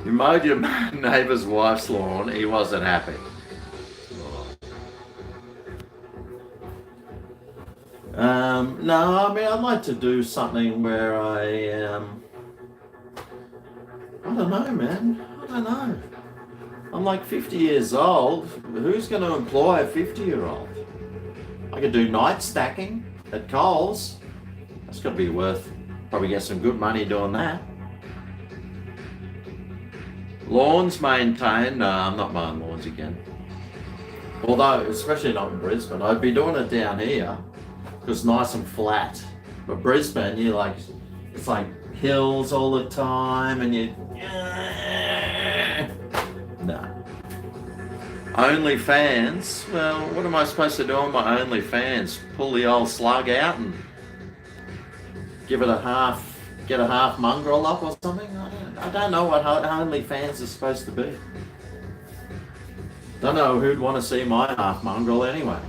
You mowed your neighbour's wife's lawn, he wasn't happy. No, I mean, I'd like to do something where I don't know, man. I don't know. I'm like 50 years old. Who's going to employ a 50-year-old? I could do night stacking at Coles. That's got to be worth, probably get some good money doing that. Lawns maintained. No, I'm not mowing lawns again. Although, especially not in Brisbane. I'd be doing it down here because it's nice and flat. But Brisbane, it's like hills all the time and you... No. OnlyFans? Well, what am I supposed to do on my OnlyFans? Pull the old slug out and give it get a half mongrel up or something? I don't know what OnlyFans is supposed to be. Don't know who'd want to see my half mongrel anyway.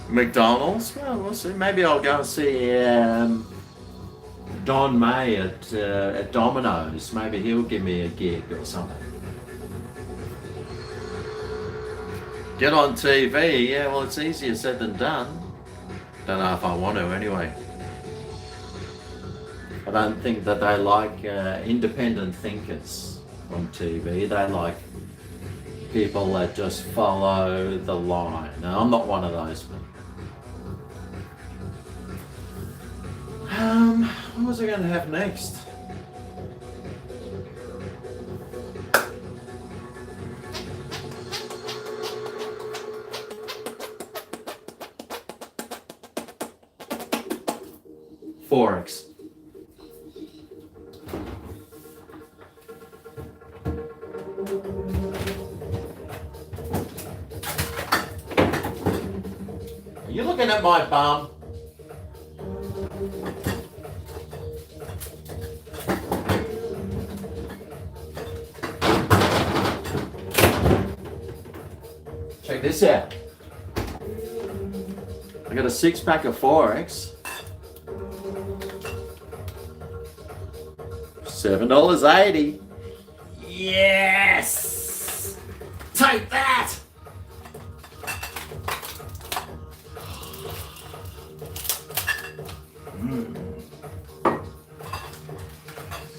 McDonald's? Well, we'll see. Maybe I'll go and see Don May at Domino's. Maybe he'll give me a gig or something. Get on TV? Yeah, well, it's easier said than done. Don't know if I want to anyway. I don't think that they like independent thinkers on TV. They like people that just follow the line. Now, I'm not one of those people. What was I going to have next? Forex. Are you looking at my bum? Check this out. I got a 6-pack of Forex. $7.80. Yes! Take that!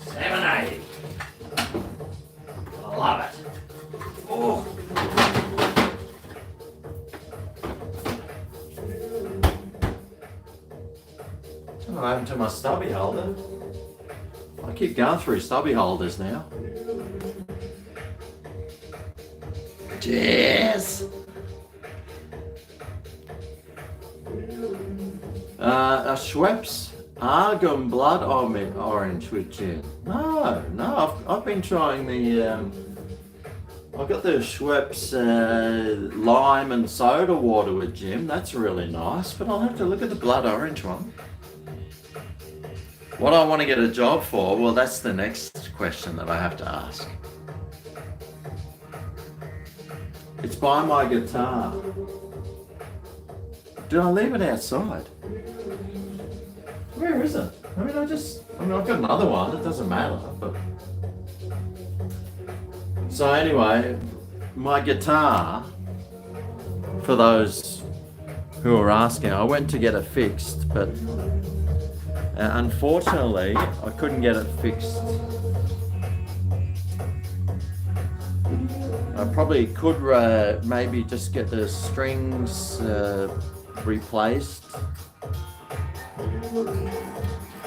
$7.80. I love it. Oh. What happened to my stubby holder? I keep going through stubby holders now. Cheers! A Schweppes Argon Blood Orange with gin. No, I've been trying the... I've got the Schweppes lime and soda water with gin. That's really nice, but I'll have to look at the blood orange one. What I want to get a job for, well, that's the next question that I have to ask. It's by my guitar. Did I leave it outside? Where is it? I've got another one, it doesn't matter, but... So anyway, my guitar, for those who are asking, I went to get it fixed, but Unfortunately, I couldn't get it fixed. I probably could maybe just get the strings replaced.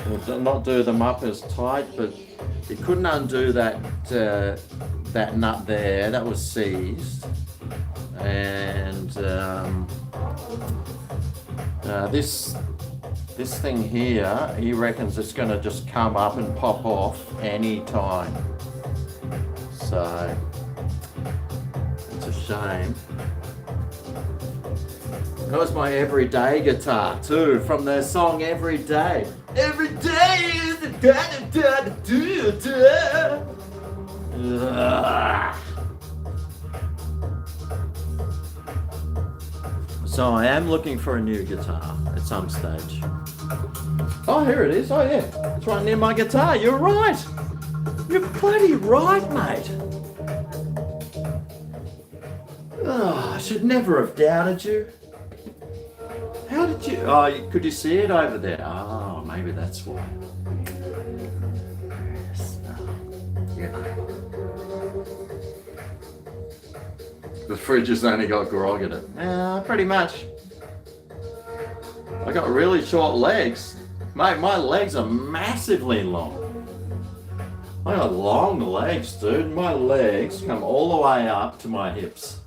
Or not do them up as tight, but you couldn't undo that that nut there. That was seized. And this thing here, he reckons it's going to just come up and pop off any time. So it's a shame. That was my everyday guitar too, from their song Every Day. Every day is the da-da-da-da-da-da. So I am looking for a new guitar at some stage. Oh, here it is. Oh yeah, it's right near my guitar. You're right. You're bloody right, mate. Oh, I should never have doubted you. How did you? Oh, could you see it over there? Oh, maybe that's why. Yes. Yeah. The fridge has only got grog in it. Yeah, pretty much. I got really short legs. Mate, my legs are massively long. I got long legs, dude. My legs come all the way up to my hips.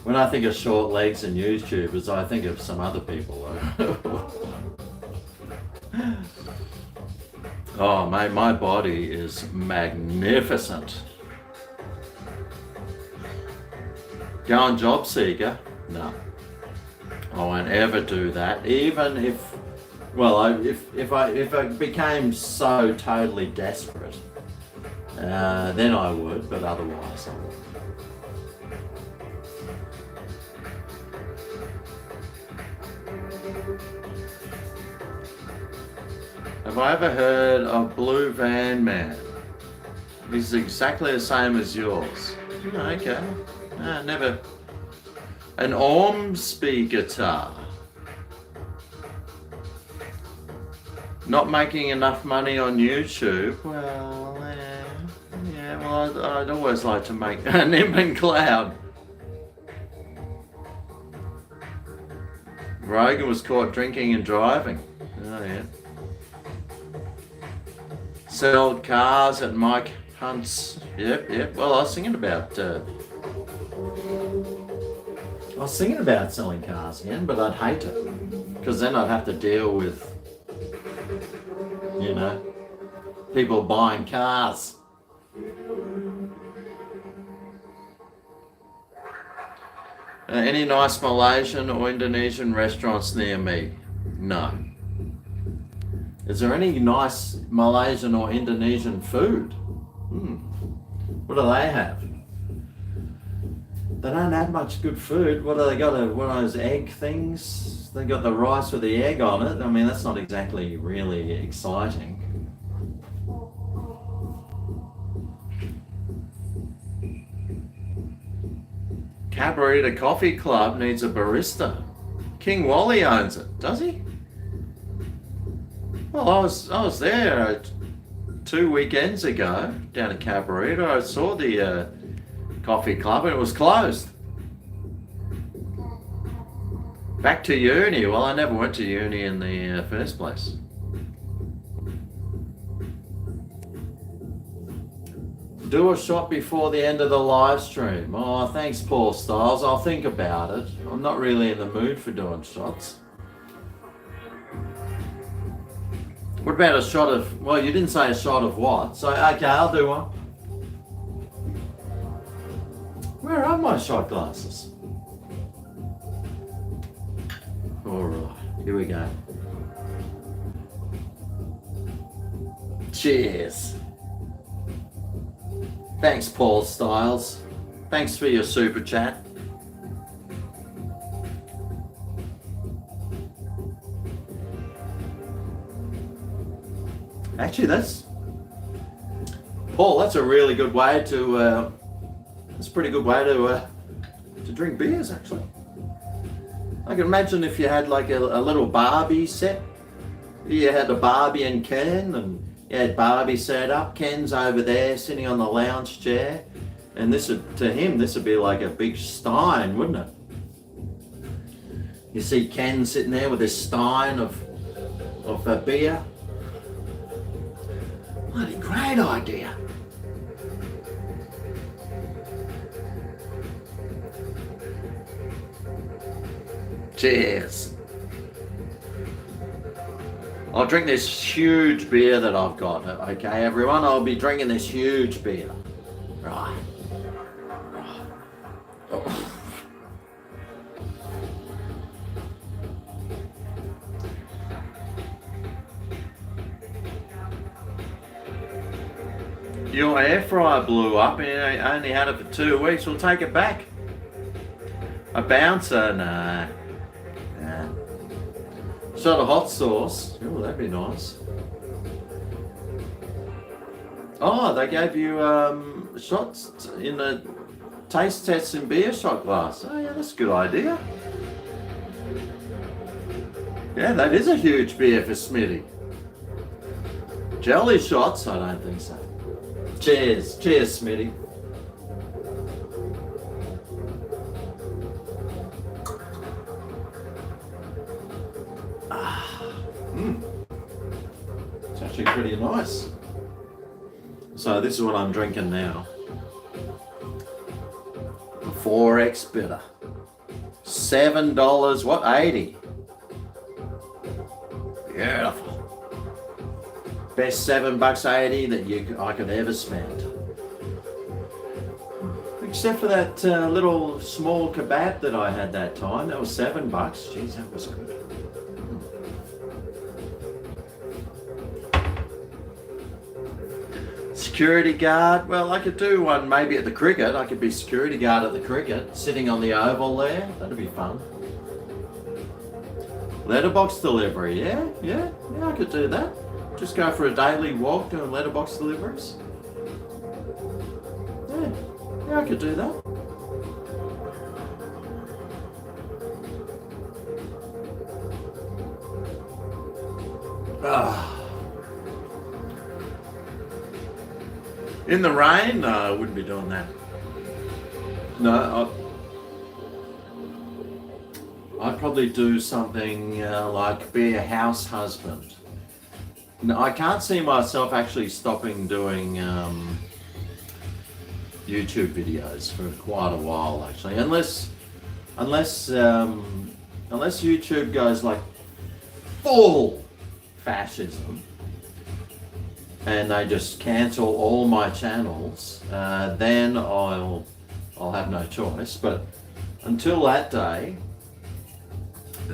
When I think of short legs and YouTubers, I think of some other people. Oh, mate, my body is magnificent. Go on job seeker? No. I won't ever do that. Even if, well, if I became so totally desperate, then I would, but otherwise I wouldn't. Have I ever heard of Blue Van Man? This is exactly the same as yours. Okay. Never. An Ormsby guitar. Not making enough money on YouTube. Well, yeah. Well, I'd always like to make an Imp Cloud. Rogan was caught drinking and driving. Oh yeah. Sell cars at Mike Hunt's. Yep. Well, I was thinking about selling cars again, but I'd hate it because then I'd have to deal with, people buying cars. Any nice Malaysian or Indonesian restaurants near me? No. Is there any nice Malaysian or Indonesian food? What do they have? They don't have much good food. What do they got? One of those egg things? They got the rice with the egg on it. I mean, that's not exactly really exciting. Cabarita Coffee Club needs a barista. King Wally owns it, does he? Well, I was there 2 weekends ago down at Cabarita. I saw the coffee club and it was closed. Back to uni. Well, I never went to uni in the first place. Do a shot before the end of the live stream. Oh, thanks, Paul Styles. I'll think about it. I'm not really in the mood for doing shots. What about a shot of, well, you didn't say a shot of what? So, okay, I'll do one. Where are my shot glasses? All right, here we go. Cheers. Thanks, Paul Styles. Thanks for your super chat. Actually, Paul, that's a really good way to It's a pretty good way to drink beers, actually. I can imagine if you had like a little Barbie set. You had a Barbie and Ken, and you had Barbie set up. Ken's over there sitting on the lounge chair, and to him this would be like a big stein, wouldn't it? You see Ken sitting there with his stein of a beer. Bloody great idea. Cheers. I'll drink this huge beer that I've got. Okay, everyone, I'll be drinking this huge beer. Right. Oh. Your air fryer blew up and you only had it for 2 weeks. We'll take it back. A bouncer? Nah. Shot of hot sauce. Oh, that'd be nice. Oh, they gave you shots in the taste tests in beer shot glass. Oh yeah, that's a good idea. Yeah, that is a huge beer for Smitty. Jelly shots? I don't think so. Cheers. Cheers, Smitty. It's actually pretty nice. So this is what I'm drinking now. A 4X bitter. $7, what? 80. Beautiful. Best $7.80 that I could ever spend. Except for that little small kebab that I had that time. That was $7. Jeez, that was good. Security guard. Well, I could do one maybe at the cricket. I could be security guard at the cricket, sitting on the oval there. That'd be fun. Letterbox delivery. Yeah, I could do that. Just go for a daily walk doing letterbox deliveries. Yeah, I could do that. In the rain? No, I wouldn't be doing that. No, I'd probably do something like be a house husband. No, I can't see myself actually stopping doing YouTube videos for quite a while, actually, unless YouTube goes like full fascism and they just cancel all my channels. Then I'll have no choice. But until that day,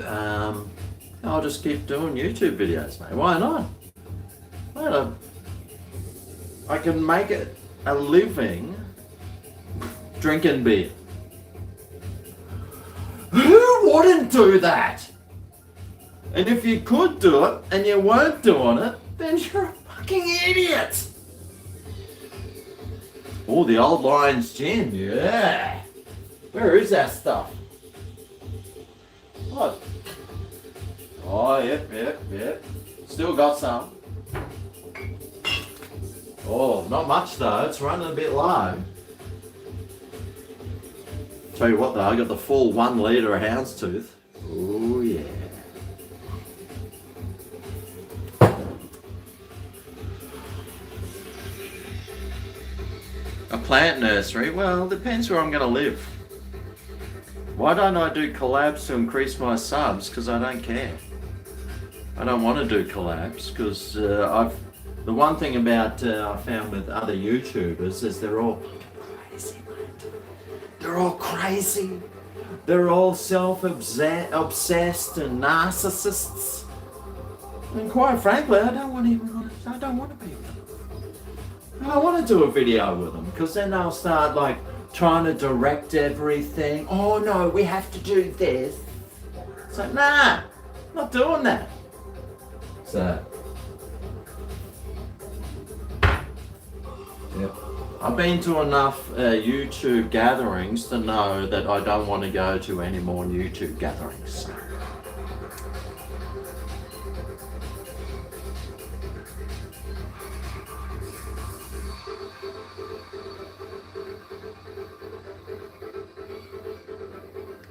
I'll just keep doing YouTube videos, mate. Why not? I can make it a living drinking beer. Who wouldn't do that? And if you could do it and you weren't doing it, then you're a fucking idiot. Oh, the Old Lions gin, yeah. Where is that stuff? What? Oh, yep. Still got some. Oh, not much though, it's running a bit low. Tell you what though, I got the full 1 litre of houndstooth. Oh yeah. A plant nursery? Well, it depends where I'm going to live. Why don't I do collabs to increase my subs? Because I don't care. I don't want to do collabs because the one thing about I found with other YouTubers is they're all crazy, mate. They're all crazy. They're all self-obsessed and narcissists. And quite frankly, I don't want to be with them. I don't want to do a video with them because then they'll start like trying to direct everything. Oh no, we have to do this. It's like, nah, I'm not doing that. So, yep. I've been to enough YouTube gatherings to know that I don't want to go to any more YouTube gatherings.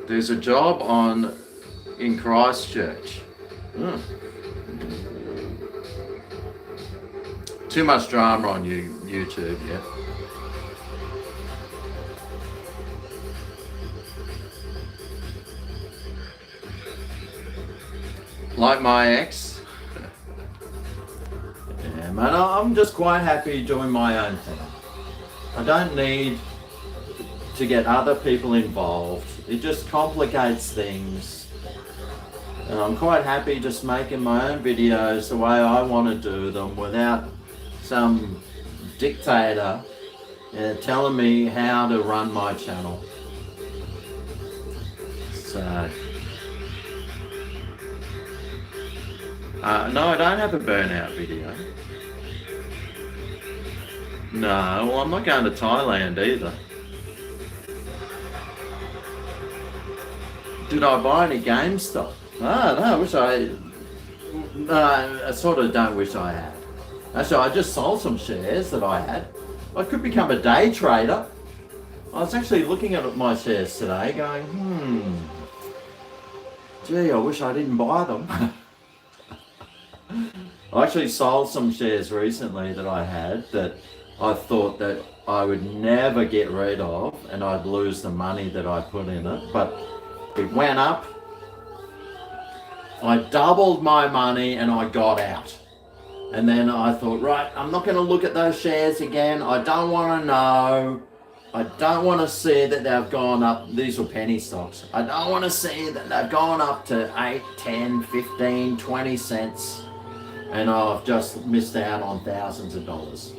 There's a job in Christchurch. Too much drama on YouTube, yeah. Like my ex. Yeah, man, I'm just quite happy doing my own thing. I don't need to get other people involved. It just complicates things. And I'm quite happy just making my own videos the way I want to do them without some dictator telling me how to run my channel. So, no, I don't have a burnout video. No, well, I'm not going to Thailand either. Did I buy any GameStop? I sort of don't wish I had. Actually, I just sold some shares that I had. I could become a day trader. I was actually looking at my shares today going, gee, I wish I didn't buy them. I actually sold some shares recently that I had that I thought that I would never get rid of and I'd lose the money that I put in it. But it went up. I doubled my money and I got out. And then I thought, right, I'm not going to look at those shares again. I don't want to know. I don't want to see that they've gone up. These were penny stocks. I don't want to see that they've gone up to 8, 10, 15, 20 cents. And I've just missed out on thousands of dollars.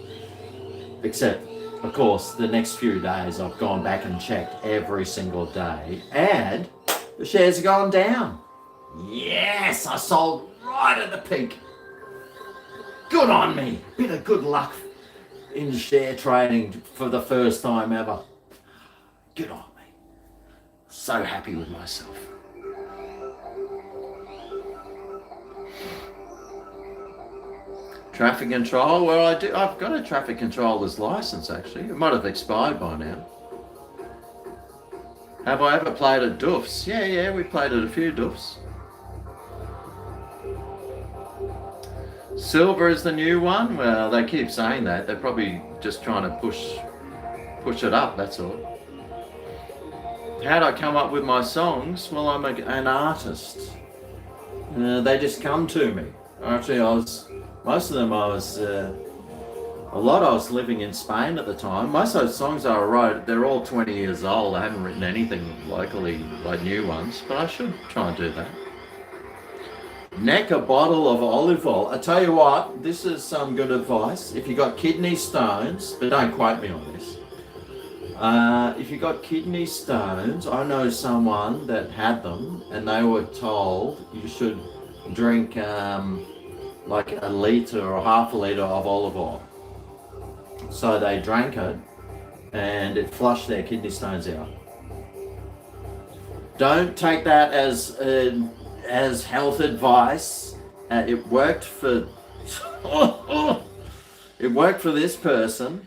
Except, of course, the next few days I've gone back and checked every single day. And the shares have gone down. Yes, I sold right at the peak. Good on me. Bit of good luck in share trading for the first time ever. Good on me. So happy with myself. Traffic control. Well, I've got a traffic controller's license actually. It might have expired by now. Have I ever played at doofs? Yeah, we played at a few doofs. Silver is the new one? Well, they keep saying that. They're probably just trying to push it up, that's all. How'd I come up with my songs? Well, I'm an artist. They just come to me. Actually, most of them I was living in Spain at the time. Most of those songs I wrote, they're all 20 years old. I haven't written anything locally, like new ones, but I should try and do that. Neck a bottle of olive oil. I tell you what, this is some good advice. If you got kidney stones, but don't quote me on this. If you got kidney stones, I know someone that had them, and they were told you should drink like a litre or half a litre of olive oil. So they drank it, and it flushed their kidney stones out. Don't take that as health advice. It worked for it worked for this person.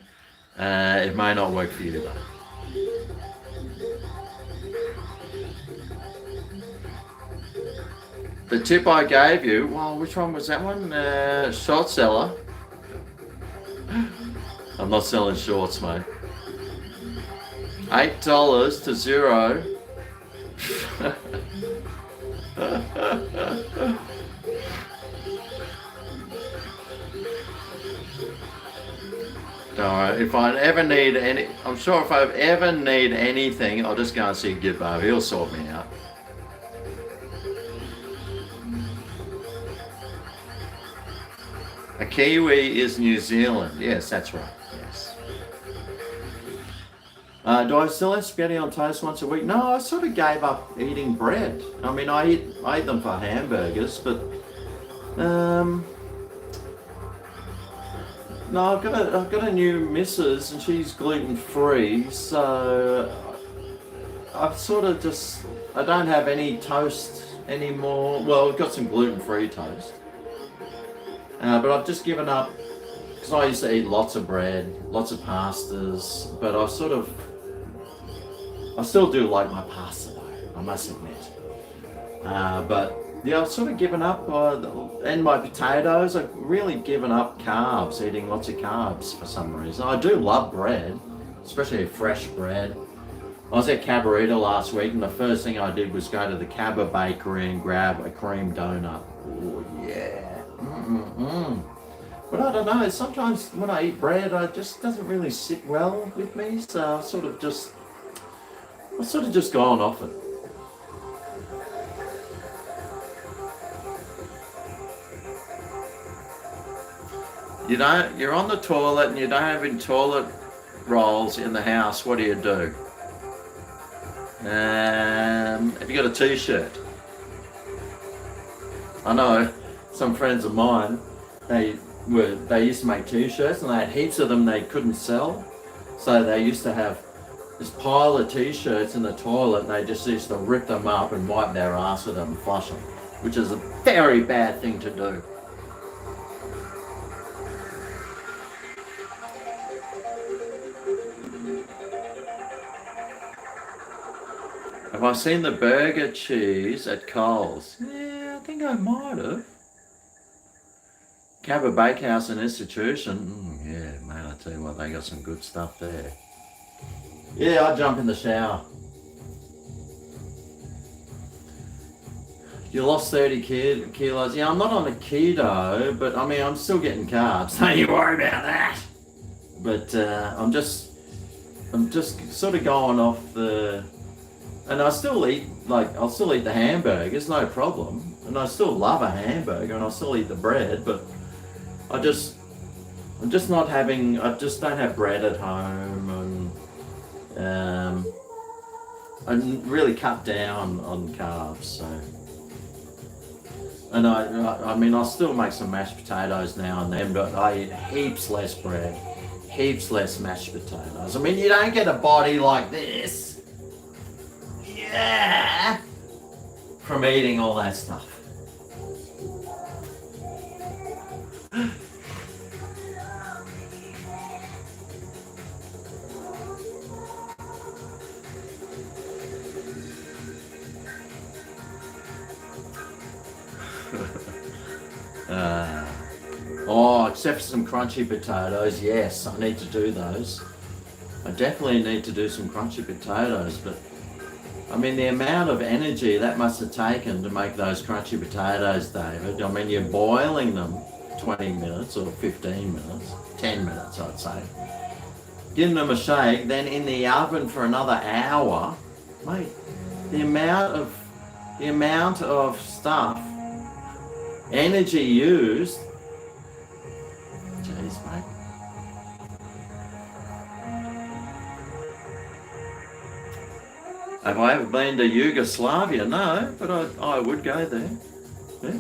It may not work for you though. The tip I gave you, well, which one was that one? Short seller. I'm not selling shorts, mate. $8 to zero. Alright, if I ever need I'm sure if I ever need anything, I'll just go and see GregO. He'll sort me out. A Kiwi is New Zealand. Yes, that's right. Yes. Do I still have spaghetti on toast once a week? No, I sort of gave up eating bread. I mean, I ate them for hamburgers, but No, I've got a new missus and she's gluten free, so I've sort of just I don't have any toast anymore. Well, I've got some gluten free toast, but I've just given up because I used to eat lots of bread, lots of pastas, but I still do like my pasta though, I must admit. But yeah, I've sort of given up, and my potatoes, I've really given up carbs, eating lots of carbs for some reason. I do love bread, especially fresh bread. I was at Cabarita last week and the first thing I did was go to the Cabba bakery and grab a cream donut. Oh yeah. Mm-mm-mm. But I don't know, sometimes when I eat bread, it just doesn't really sit well with me, so I've sort of just gone off it. You know, you're on the toilet and you don't have any toilet rolls in the house, what do? Have you got a t-shirt? I know some friends of mine, they used to make t-shirts and they had heaps of them they couldn't sell. So they used to have this pile of t-shirts in the toilet and they just used to rip them up and wipe their ass with them and flush them, which is a very bad thing to do. Have I seen the burger cheese at Coles? Yeah, I think I might have. Cabba Bakehouse and Institution. Yeah, man, I tell you what, they got some good stuff there. Yeah, I jump in the shower. You lost 30 kilos. Yeah, I'm not on a keto, but I mean, I'm still getting carbs. Don't you worry about that. But I'm just sort of going off the. And I'll still eat the hamburgers, no problem. And I still love a hamburger and I still eat the bread, but I just don't have bread at home, and I really cut down on carbs, so. And I mean, I'll still make some mashed potatoes now and then, but I eat heaps less bread, heaps less mashed potatoes. I mean, you don't get a body like this. Yeah, from eating all that stuff. Except for some crunchy potatoes, yes, I need to do those. I definitely need to do some crunchy potatoes, but I mean, the amount of energy that must have taken to make those crunchy potatoes, David. I mean, you're boiling them 20 minutes or 15 minutes, 10 minutes, I'd say. Giving them a shake, then in the oven for another hour. Mate, the amount of stuff, energy used. Jeez, mate. Have I ever been to Yugoslavia? No, but I would go there. Yeah.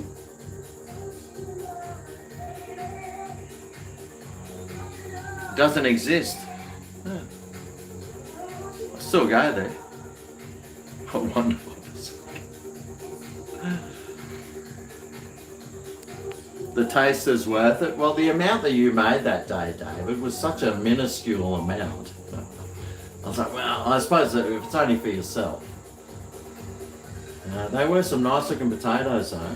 Doesn't exist. Yeah. I still go there. I wonder what it's like. The taste is worth it. Well, the amount that you made that day, David, was such a minuscule amount. I was like, well, I suppose that if it's only for yourself. They were some nice looking potatoes though.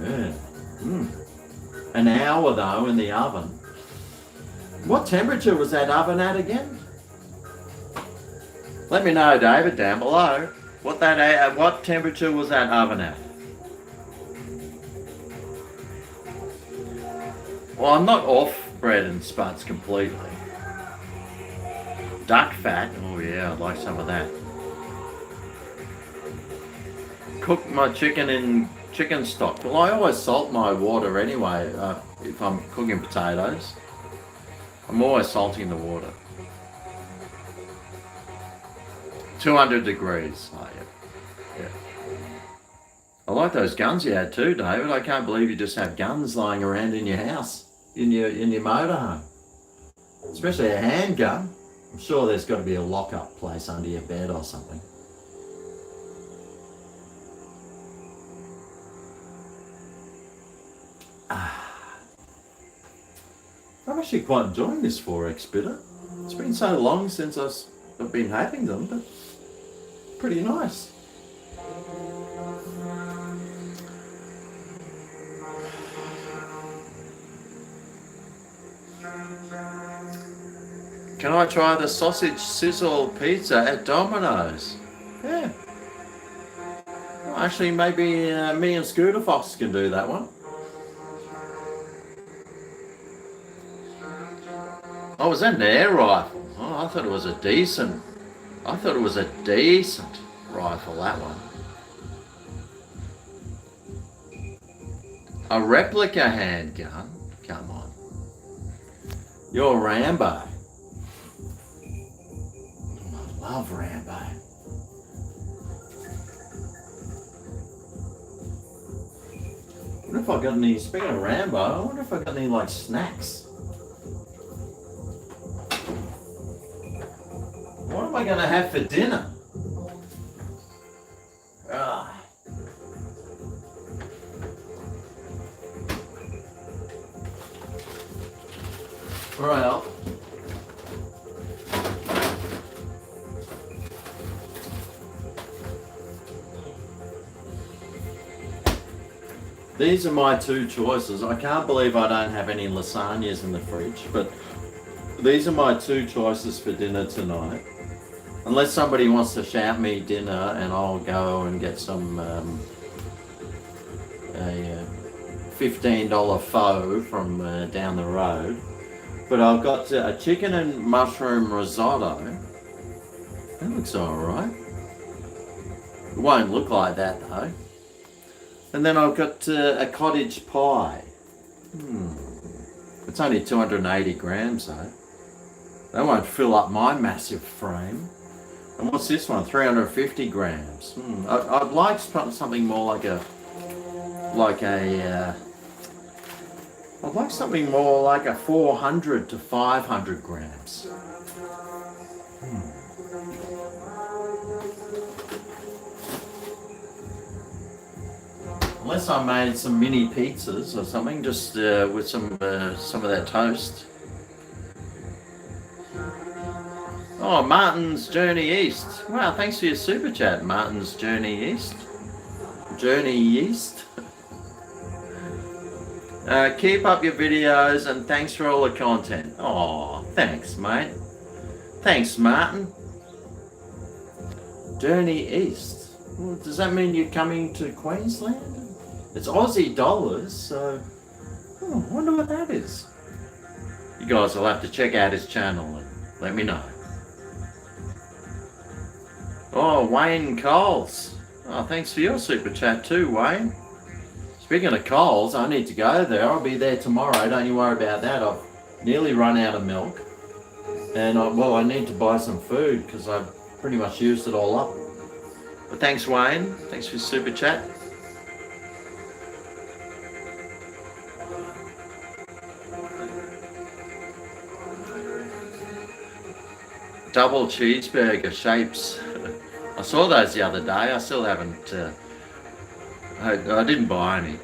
Yeah. An hour though in the oven. What temperature was that oven at again? Let me know, David, down below. What temperature was that oven at? Well, I'm not off bread and spuds completely. Duck fat, oh yeah, I'd like some of that. Cook my chicken in chicken stock. Well, I always salt my water anyway, if I'm cooking potatoes. I'm always salting the water. 200 degrees, oh yeah. I like those guns you had too, David. I can't believe you just have guns lying around in your house, in your motorhome. Especially a handgun. I'm sure there's got to be a lock-up place under your bed or something. I'm actually quite enjoying this Forex bidder. It's been so long since I've been having them, but pretty nice. Can I try the sausage sizzle pizza at Domino's? Yeah. Well, actually, maybe me and Scooter Fox can do that one. Oh, was that an air rifle? Oh, I thought it was a decent rifle, that one. A replica handgun? Come on. You're Rambo. I love Rambo. I wonder if I got any, speaking of Rambo, I wonder if I got any like snacks. What am I going to have for dinner? Well, these are my two choices. I can't believe I don't have any lasagnas in the fridge, but these are my two choices for dinner tonight. Unless somebody wants to shout me dinner, and I'll go and get some a $15 pho from down the road. But I've got a chicken and mushroom risotto. That looks alright. It won't look like that though. And then I've got a cottage pie. It's only 280 grams though. That won't fill up my massive frame. And what's this one? 350 grams. I'd like something more I'd like something more like a 400 to 500 grams. Unless I made some mini pizzas or something, just with some of that toast. Oh, Martin's Journey East. Wow, thanks for your super chat, Martin's Journey East. Journey East. Keep up your videos and thanks for all the content. Oh, thanks, mate. Thanks, Martin. Journey East. Well, does that mean you're coming to Queensland? It's Aussie dollars, so I wonder what that is. You guys will have to check out his channel and let me know. Oh, Wayne Coles. Oh, thanks for your super chat too, Wayne. Speaking of Coles, I need to go there. I'll be there tomorrow. Don't you worry about that. I've nearly run out of milk. And I need to buy some food because I've pretty much used it all up. But thanks, Wayne. Thanks for your super chat. Double cheeseburger shapes. I saw those the other day. I still haven't. I didn't buy any.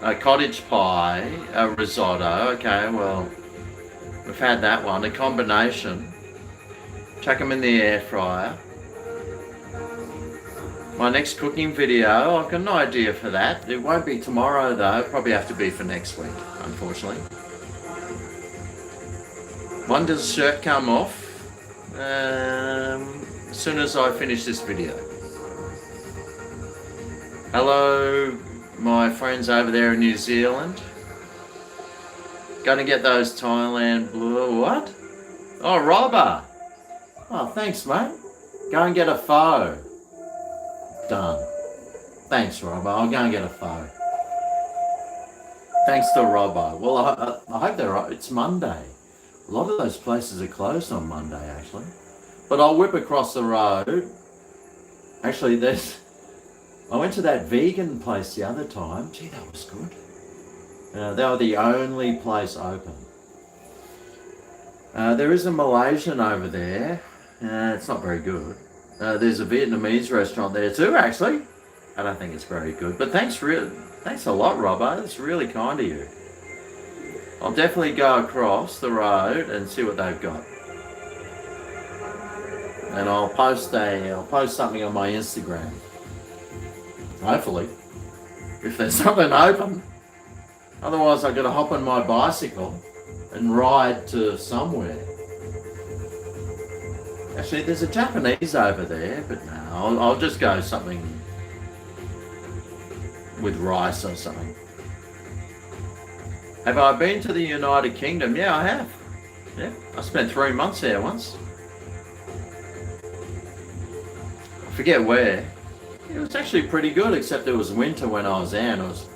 A cottage pie, a risotto. Okay, well, we've had that one. A combination. Chuck them in the air fryer. My next cooking video, I've got no idea for that. It won't be tomorrow though. It'll probably have to be for next week, unfortunately. When does the shirt come off? As soon as I finish this video. Hello, my friends over there in New Zealand. Gonna get those Thailand blue, what? Oh, Robber. Oh, thanks, mate. Go and get a pho. Done. Thanks, Robber. I'll go and get a pho. Thanks to Robber. Well, I hope they're right. It's Monday. A lot of those places are closed on Monday, actually. But I'll whip across the road. Actually, I went to that vegan place the other time. Gee, that was good. They were the only place open. There is a Malaysian over there. It's not very good. There's a Vietnamese restaurant there too, actually. I don't think it's very good. But thanks a lot, Robbo. It's really kind of you. I'll definitely go across the road and see what they've got. And I'll post something on my Instagram. Hopefully. If there's something open. Otherwise I've got to hop on my bicycle and ride to somewhere. Actually, there's a Japanese over there, but no, I'll just go something with rice or something. Have I been to the United Kingdom? Yeah, I have. Yeah, I spent 3 months there once. I forget where. It was actually pretty good, except it was winter when I was there and it was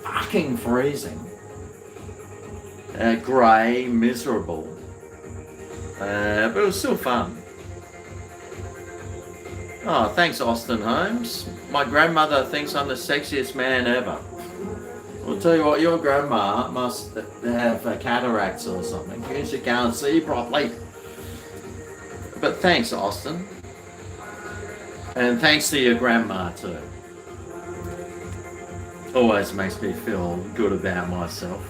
fucking freezing. Grey, miserable. But it was still fun. Oh, thanks, Austin Holmes. My grandmother thinks I'm the sexiest man ever. I'll tell you what, your grandma must have cataracts or something because she can't see properly. But thanks, Austin. And thanks to your grandma too. Always makes me feel good about myself.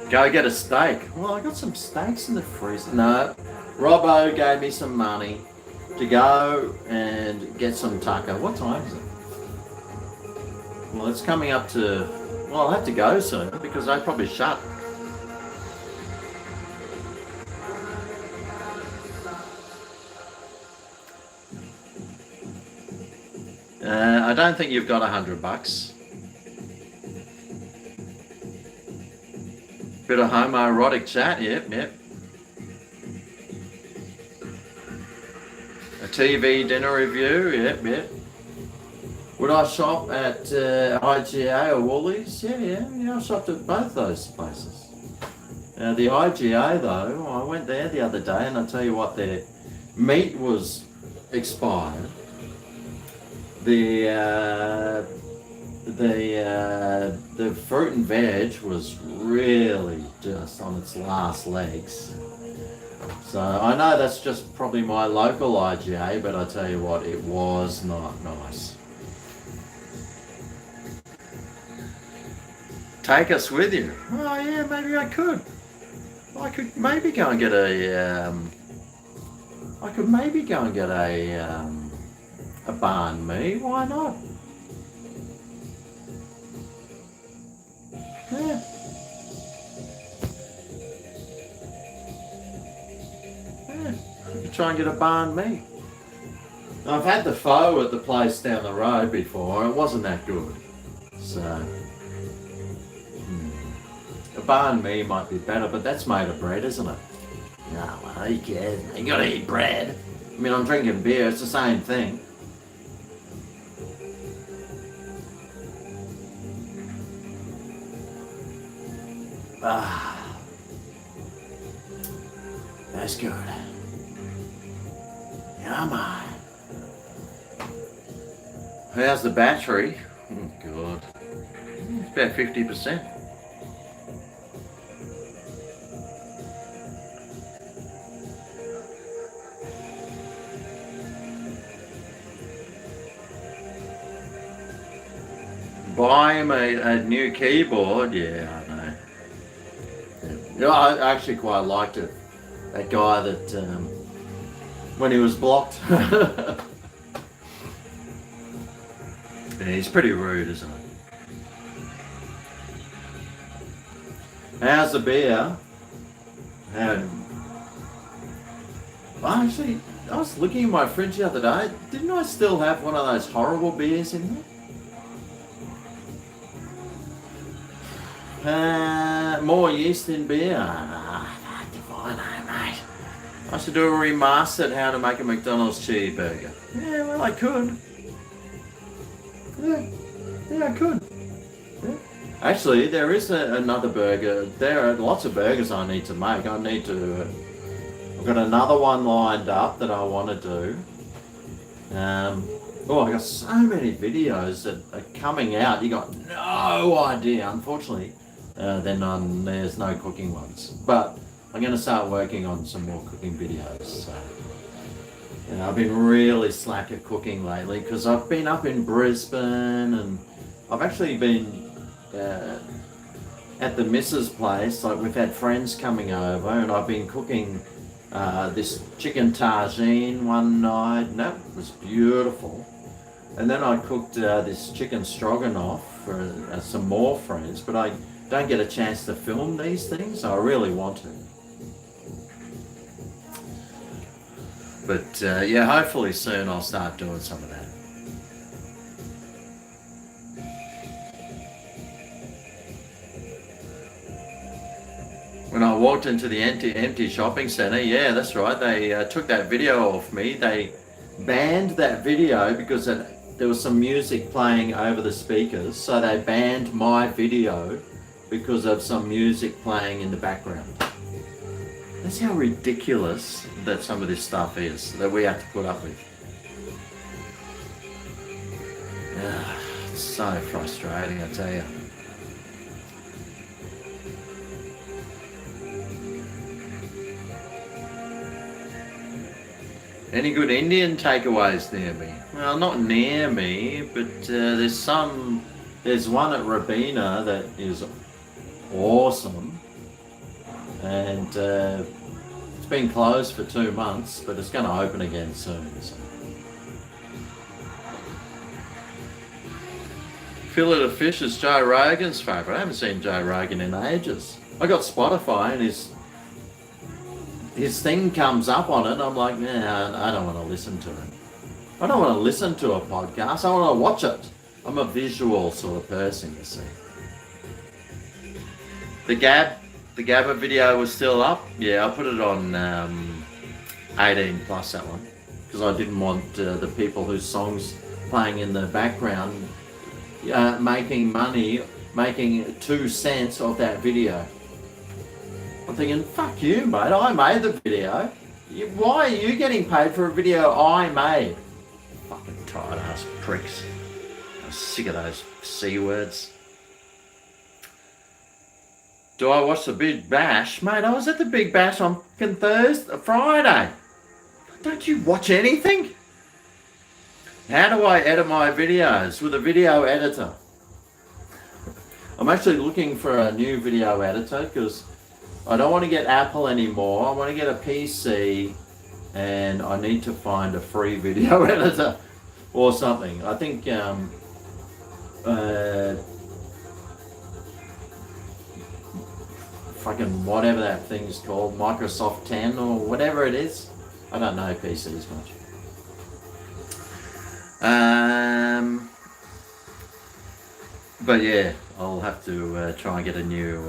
Go get a steak. Well, I got some steaks in the freezer. No, Robbo gave me some money to go and get some taco. What time is it? Well, it's coming up to... Well, I'll have to go soon because they probably shut. I don't think you've got $100. Bit of homoerotic chat, yep. A TV dinner review, yep. Would I shop at IGA or Woolies? Yeah, I shopped at both those places. The IGA though, I went there the other day and I'll tell you what, their meat was expired. The fruit and veg was really just on its last legs. So I know that's just probably my local IGA, but I tell you what, it was not nice. Take us with you. Oh yeah, maybe I could. I could maybe go and get a banh mi. Why not? Yeah. Try and get a banh mi. I've had the pho at the place down the road before. It wasn't that good. So a banh mi might be better, but that's made of bread, isn't it? No, well, who cares? You gotta eat bread. I mean, I'm drinking beer. It's the same thing. That's good. Come on. How's the battery? Oh, God. It's about 50%. Buy him a new keyboard. Yeah, I know. Yeah, I actually quite liked it. That guy that, when he was blocked. Yeah, he's pretty rude, isn't he? How's the beer? Actually, I was looking at my fridge the other day. Didn't I still have one of those horrible beers in there? More yeast in beer. Fine, mate. I should do a remastered how to make a McDonald's cheeseburger. Yeah, well, I could. Yeah, I could. Yeah. Actually, there is another burger. There are lots of burgers I need to make. I've got another one lined up that I want to do. I got so many videos that are coming out. You got no idea. Unfortunately, then there's no cooking ones. But I'm going to start working on some more cooking videos. So, I've been really slack at cooking lately because I've been up in Brisbane, and I've actually been at the missus' place. Like, we've had friends coming over, and I've been cooking this chicken tagine one night, and that was beautiful. And then I cooked this chicken stroganoff for some more friends, but I don't get a chance to film these things. I really want to. But yeah, hopefully soon I'll start doing some of that. When I walked into the empty shopping centre, yeah, that's right, they took that video off me. They banned that video because there was some music playing over the speakers, so they banned my video because of some music playing in the background. That's how ridiculous that some of this stuff is that we have to put up with. Yeah, it's so frustrating, I tell you. Any good Indian takeaways near me? Well, not near me, but there's one at Rabina that is awesome, and it's been closed for 2 months, but it's going to open again soon. So. Fillet of fish is Joe Rogan's favourite. I haven't seen Joe Rogan in ages. I got Spotify, and his thing comes up on it. I'm like, nah, I don't want to listen to it. I don't want to listen to a podcast. I want to watch it. I'm a visual sort of person, you see. The Gabba video was still up. Yeah, I put it on 18 plus, that one, because I didn't want the people whose songs playing in the background making money, making 2 cents off that video. I'm thinking, fuck you, mate, I made the video. Why are you getting paid for a video I made? Fucking tired ass pricks. I'm sick of those C words. Do I watch the Big Bash? Mate, I was at the Big Bash on Friday. Don't you watch anything? How do I edit my videos? With a video editor. I'm actually looking for a new video editor because I don't want to get Apple anymore. I want to get a PC, and I need to find a free video editor or something. I think fucking whatever that thing's called, Microsoft 10 or whatever it is. I don't know PCs much. But yeah, I'll have to try and get a new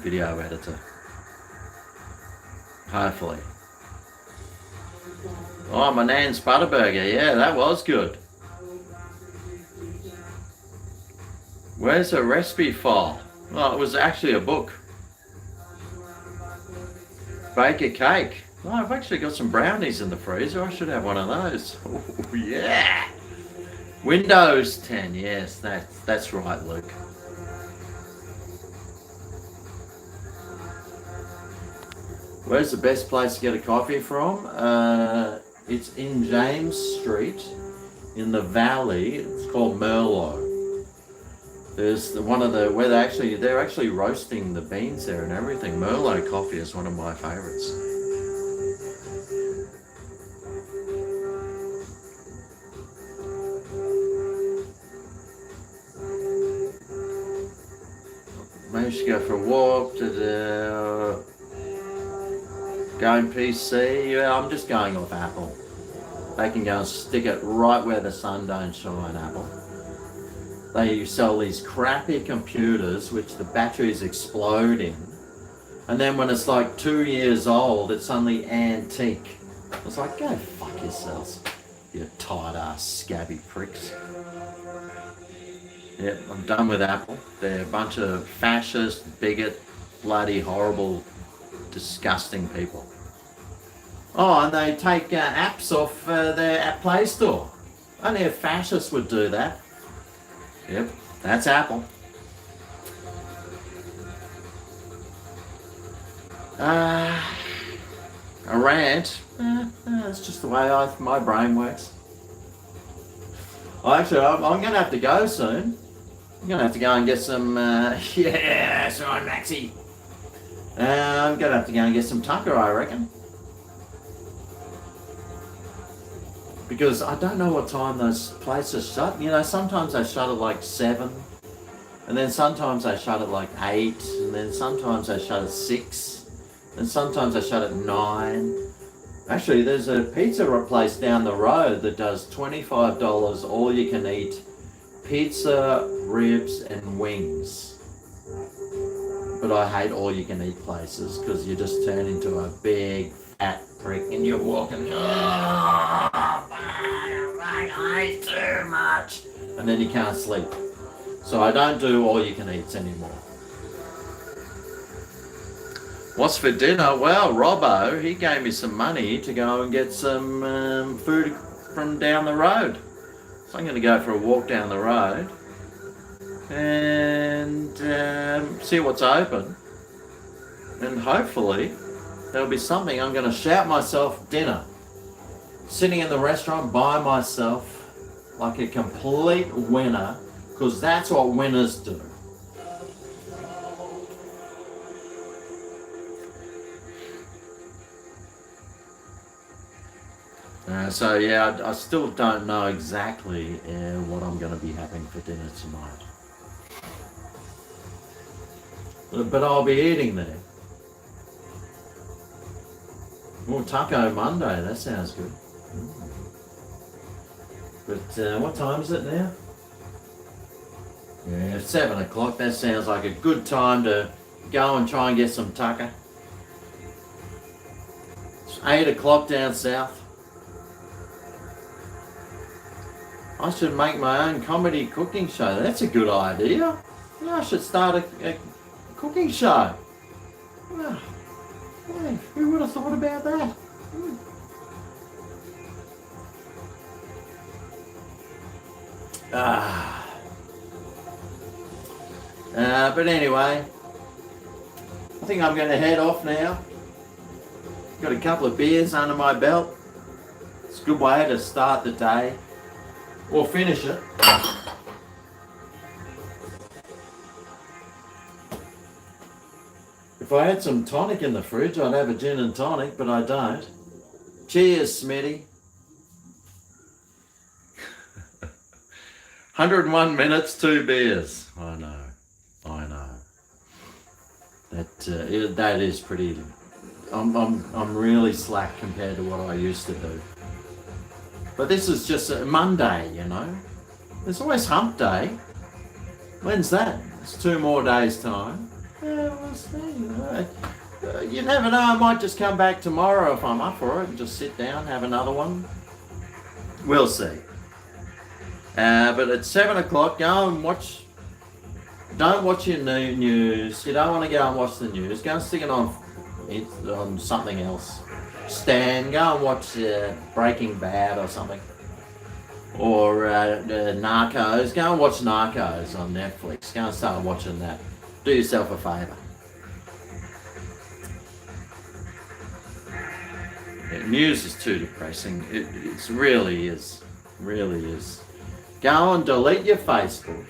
video editor. Hopefully. Oh, my nan's Butterburger. Yeah, that was good. Where's the recipe file? Well, it was actually a book. Bake a cake. Oh, I've actually got some brownies in the freezer. I should have one of those. Oh, yeah. Windows 10. Yes, that's right, Luke. Where's the best place to get a coffee from? It's in James Street in the Valley. It's called Merlot. There's where they're actually roasting the beans there and everything. Merlot coffee is one of my favorites. Maybe we should go for a walk to going PC. Yeah, I'm just going off Apple. They can go and stick it right where the sun don't shine, Apple. They sell these crappy computers which the batteries explode in, and then when it's like 2 years old, it's suddenly antique. It's like, go fuck yourselves, you tired ass scabby pricks. Yep, I'm done with Apple. They're a bunch of fascist, bigot, bloody, horrible, disgusting people. Oh, and they take apps off their app Play Store. Only a fascist would do that. Yep, that's Apple. A rant. It's just the way my brain works. Well, actually, I'm going to have to go soon. I'm going to have to go and get some, yeah, that's right, Maxie. I'm going to have to go and get some tucker, I reckon. Because I don't know what time those places shut. You know, sometimes they shut at like 7. And then sometimes they shut at like 8. And then sometimes they shut at 6. And sometimes they shut at 9. Actually, there's a pizza place down the road that does $25 all you can eat pizza, ribs and wings. But I hate all you can eat places because you just turn into a big fat prick and you're walking, I ate too much. And then you can't sleep. So I don't do all you can eats anymore. What's for dinner? Well, Robbo, he gave me some money to go and get some food from down the road. So I'm going to go for a walk down the road and see what's open. And hopefully there'll be something. I'm going to shout myself dinner. Sitting in the restaurant by myself like a complete winner, because that's what winners do. So yeah, I still don't know exactly what I'm going to be having for dinner tonight. But I'll be eating there. Oh, Taco Monday, that sounds good. But what time is it now? Yeah, 7 o'clock. That sounds like a good time to go and try and get some tucker. It's 8 o'clock down south. I should make my own comedy cooking show. That's a good idea. Yeah, I should start a cooking show. Well, hey, who would have thought about that? But anyway, I think I'm going to head off now. Got a couple of beers under my belt. It's a good way to start the day. Or finish it. If I had some tonic in the fridge, I'd have a gin and tonic, but I don't. Cheers, Smitty. 101 minutes, 2 beers. I know. That is pretty. I'm really slack compared to what I used to do. But this is just a Monday, you know. There's always hump day. When's that? It's 2 more days' time. Yeah, we'll see. You never know. I might just come back tomorrow if I'm up for it and just sit down, have another one. We'll see. But at 7 o'clock, go and watch. Don't watch your news. You don't want to go and watch the news. Go and stick it on something else. Stan, go and watch Breaking Bad or something. Or Narcos. Go and watch Narcos on Netflix. Go and start watching that. Do yourself a favour. News is too depressing. It really is. Really is. Go and delete your Facebook.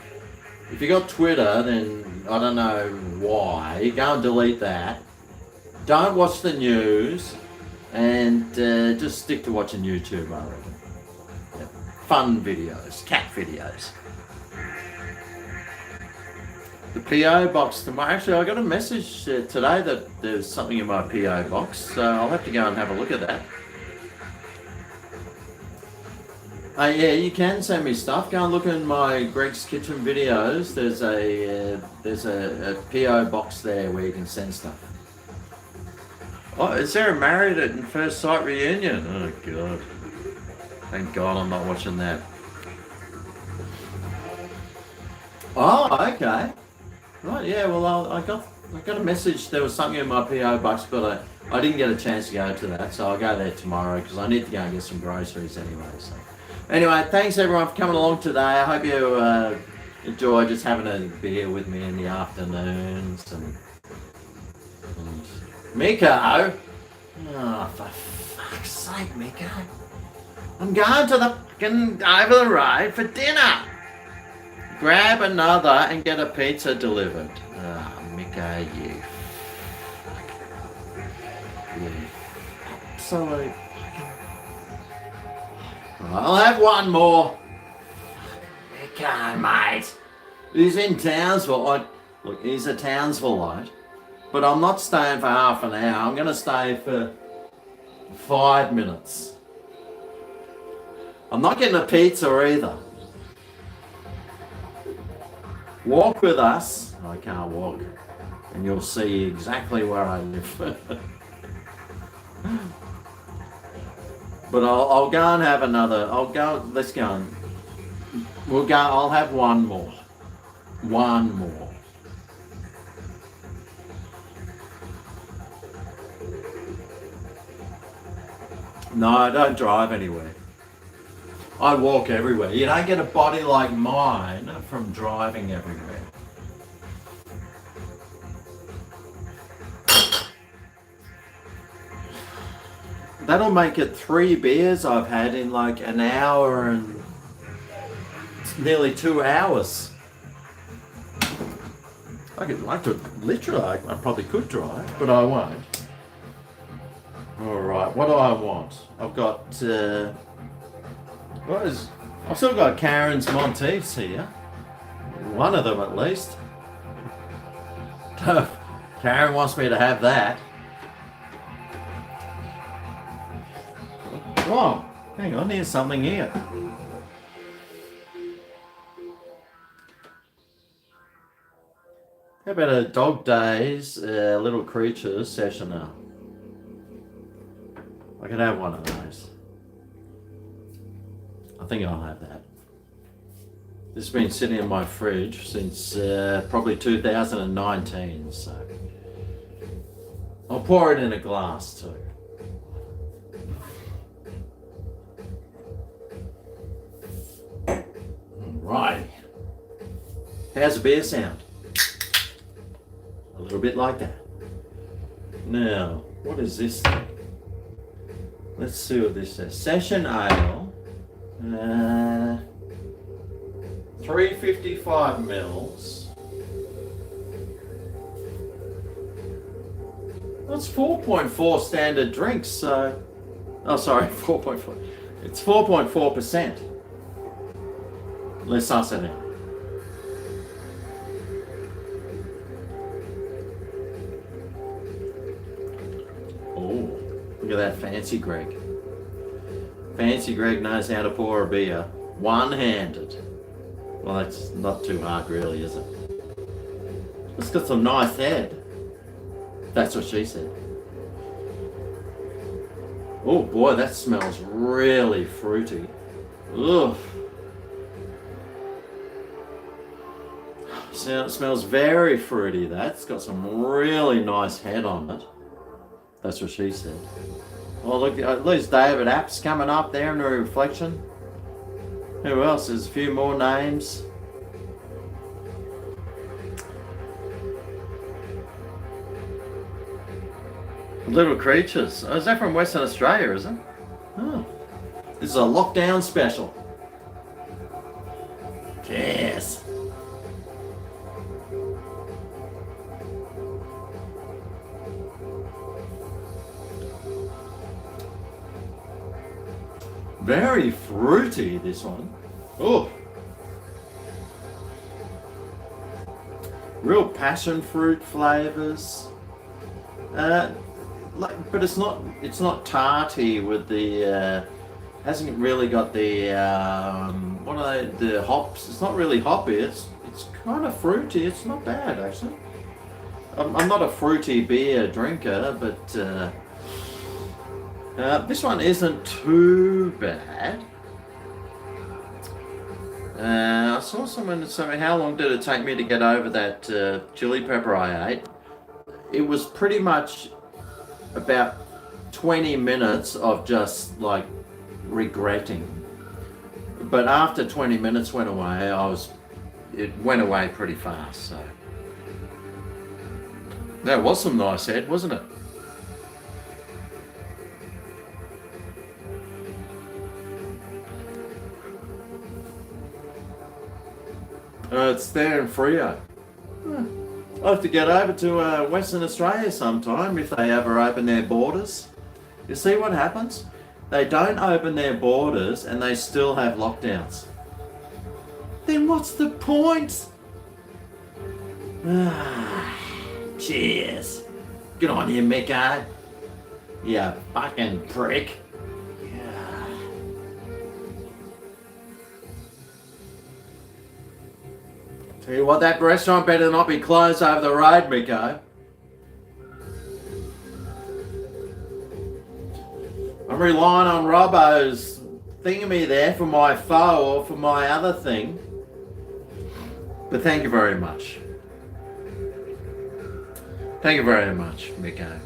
If you got Twitter, then I don't know why. Go and delete that. Don't watch the news. And just stick to watching YouTube, I reckon. Yep. Fun videos, cat videos. The PO box tomorrow. Actually, I got a message today that there's something in my PO box, so I'll have to go and have a look at that. Yeah, you can send me stuff. Go and look in my Greg's Kitchen videos. There's a PO box there where you can send stuff. Oh, is there a Married at First Sight reunion? Oh, God. Thank God I'm not watching that. Oh, okay. Right, yeah, well, I got a message. There was something in my PO box, but I didn't get a chance to go to that, so I'll go there tomorrow because I need to go and get some groceries anyway. So, anyway, thanks everyone for coming along today. I hope you enjoy just having a beer with me in the afternoons and Miko? Oh, for fuck's sake, Miko. I'm going to the fucking over the road for dinner. Grab another and get a pizza delivered. Oh, Miko, you absolute. I'll have one more. Miko, mate. He's in Townsville. Look, he's a Townsvilleite. But I'm not staying for half an hour. I'm going to stay for 5 minutes. I'm not getting a pizza either. Walk with us. I can't walk. And you'll see exactly where I live. But I'll go and have another. Let's go. I'll have one more. One more. No, I don't drive anywhere. I walk everywhere. You don't get a body like mine from driving everywhere. That'll make it 3 beers I've had in like an hour and nearly 2 hours. I probably could drive, but I won't. Alright, what do I want? I've got, I've still got Karen's Monteiths here. One of them at least. Karen wants me to have that. Oh, hang on, here's something here. How about a Dog Days Little Creatures session now? I can have one of those. I think I'll have that. This has been sitting in my fridge since probably 2019, so I'll pour it in a glass too. Right. How's the beer sound? A little bit like that. Now, what is this thing? Let's see what this says. Session Ale. 355 mils. That's 4.4 standard drinks, so... Oh, sorry, 4.4. It's 4.4%. Let's suss it in. Oh, look at that fancy Greg. Fancy Greg knows how to pour a beer one-handed. Well, that's not too hard really, is it? It's got some nice head. That's what she said. Oh boy, that smells really fruity. Ugh. So it smells very fruity. That's got some really nice head on it. That's what she said. Oh look, at least David App's coming up there in the reflection. Who else? There's a few more names. Little Creatures. Oh, is that from Western Australia, is it? Oh. This is a lockdown special. Yes. Very fruity, this one. Oh. Real passion fruit flavors. But it's not tarty with the hasn't really got the what are they, the hops. It's not really hoppy. It's kind of fruity. It's not bad actually. I'm not a fruity beer drinker, but this one isn't too bad. I saw someone say, how long did it take me to get over that chili pepper I ate? It was pretty much about 20 minutes of just like regretting. But after 20 minutes went away, it went away pretty fast. So that was some nice head, wasn't it? It's there in Freo. I'll have to get over to Western Australia sometime if they ever open their borders. You see what happens? They don't open their borders and they still have lockdowns. Then what's the point? Cheers. Good on you, Micko. You fucking prick. Yeah. Tell you what, that restaurant better not be closed over the road, Micko. I'm relying on Robbo's thingamy there for my pho or for my other thing. But thank you very much. Thank you very much, Micko.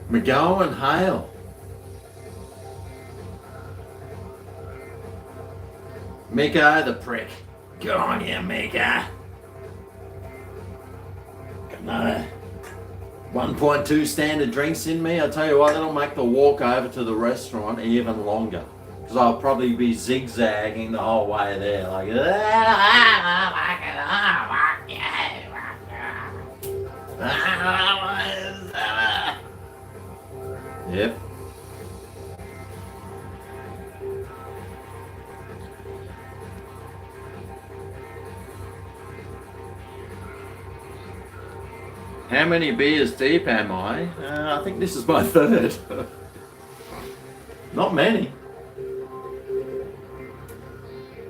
McGowan Hale. Micko the prick. Good on you, Micko. Got another 1.2 standard drinks in me. I tell you what, that'll make the walk over to the restaurant even longer. Because I'll probably be zigzagging the whole way there. Like, yep. How many beers deep am I? I think this is my third. Not many.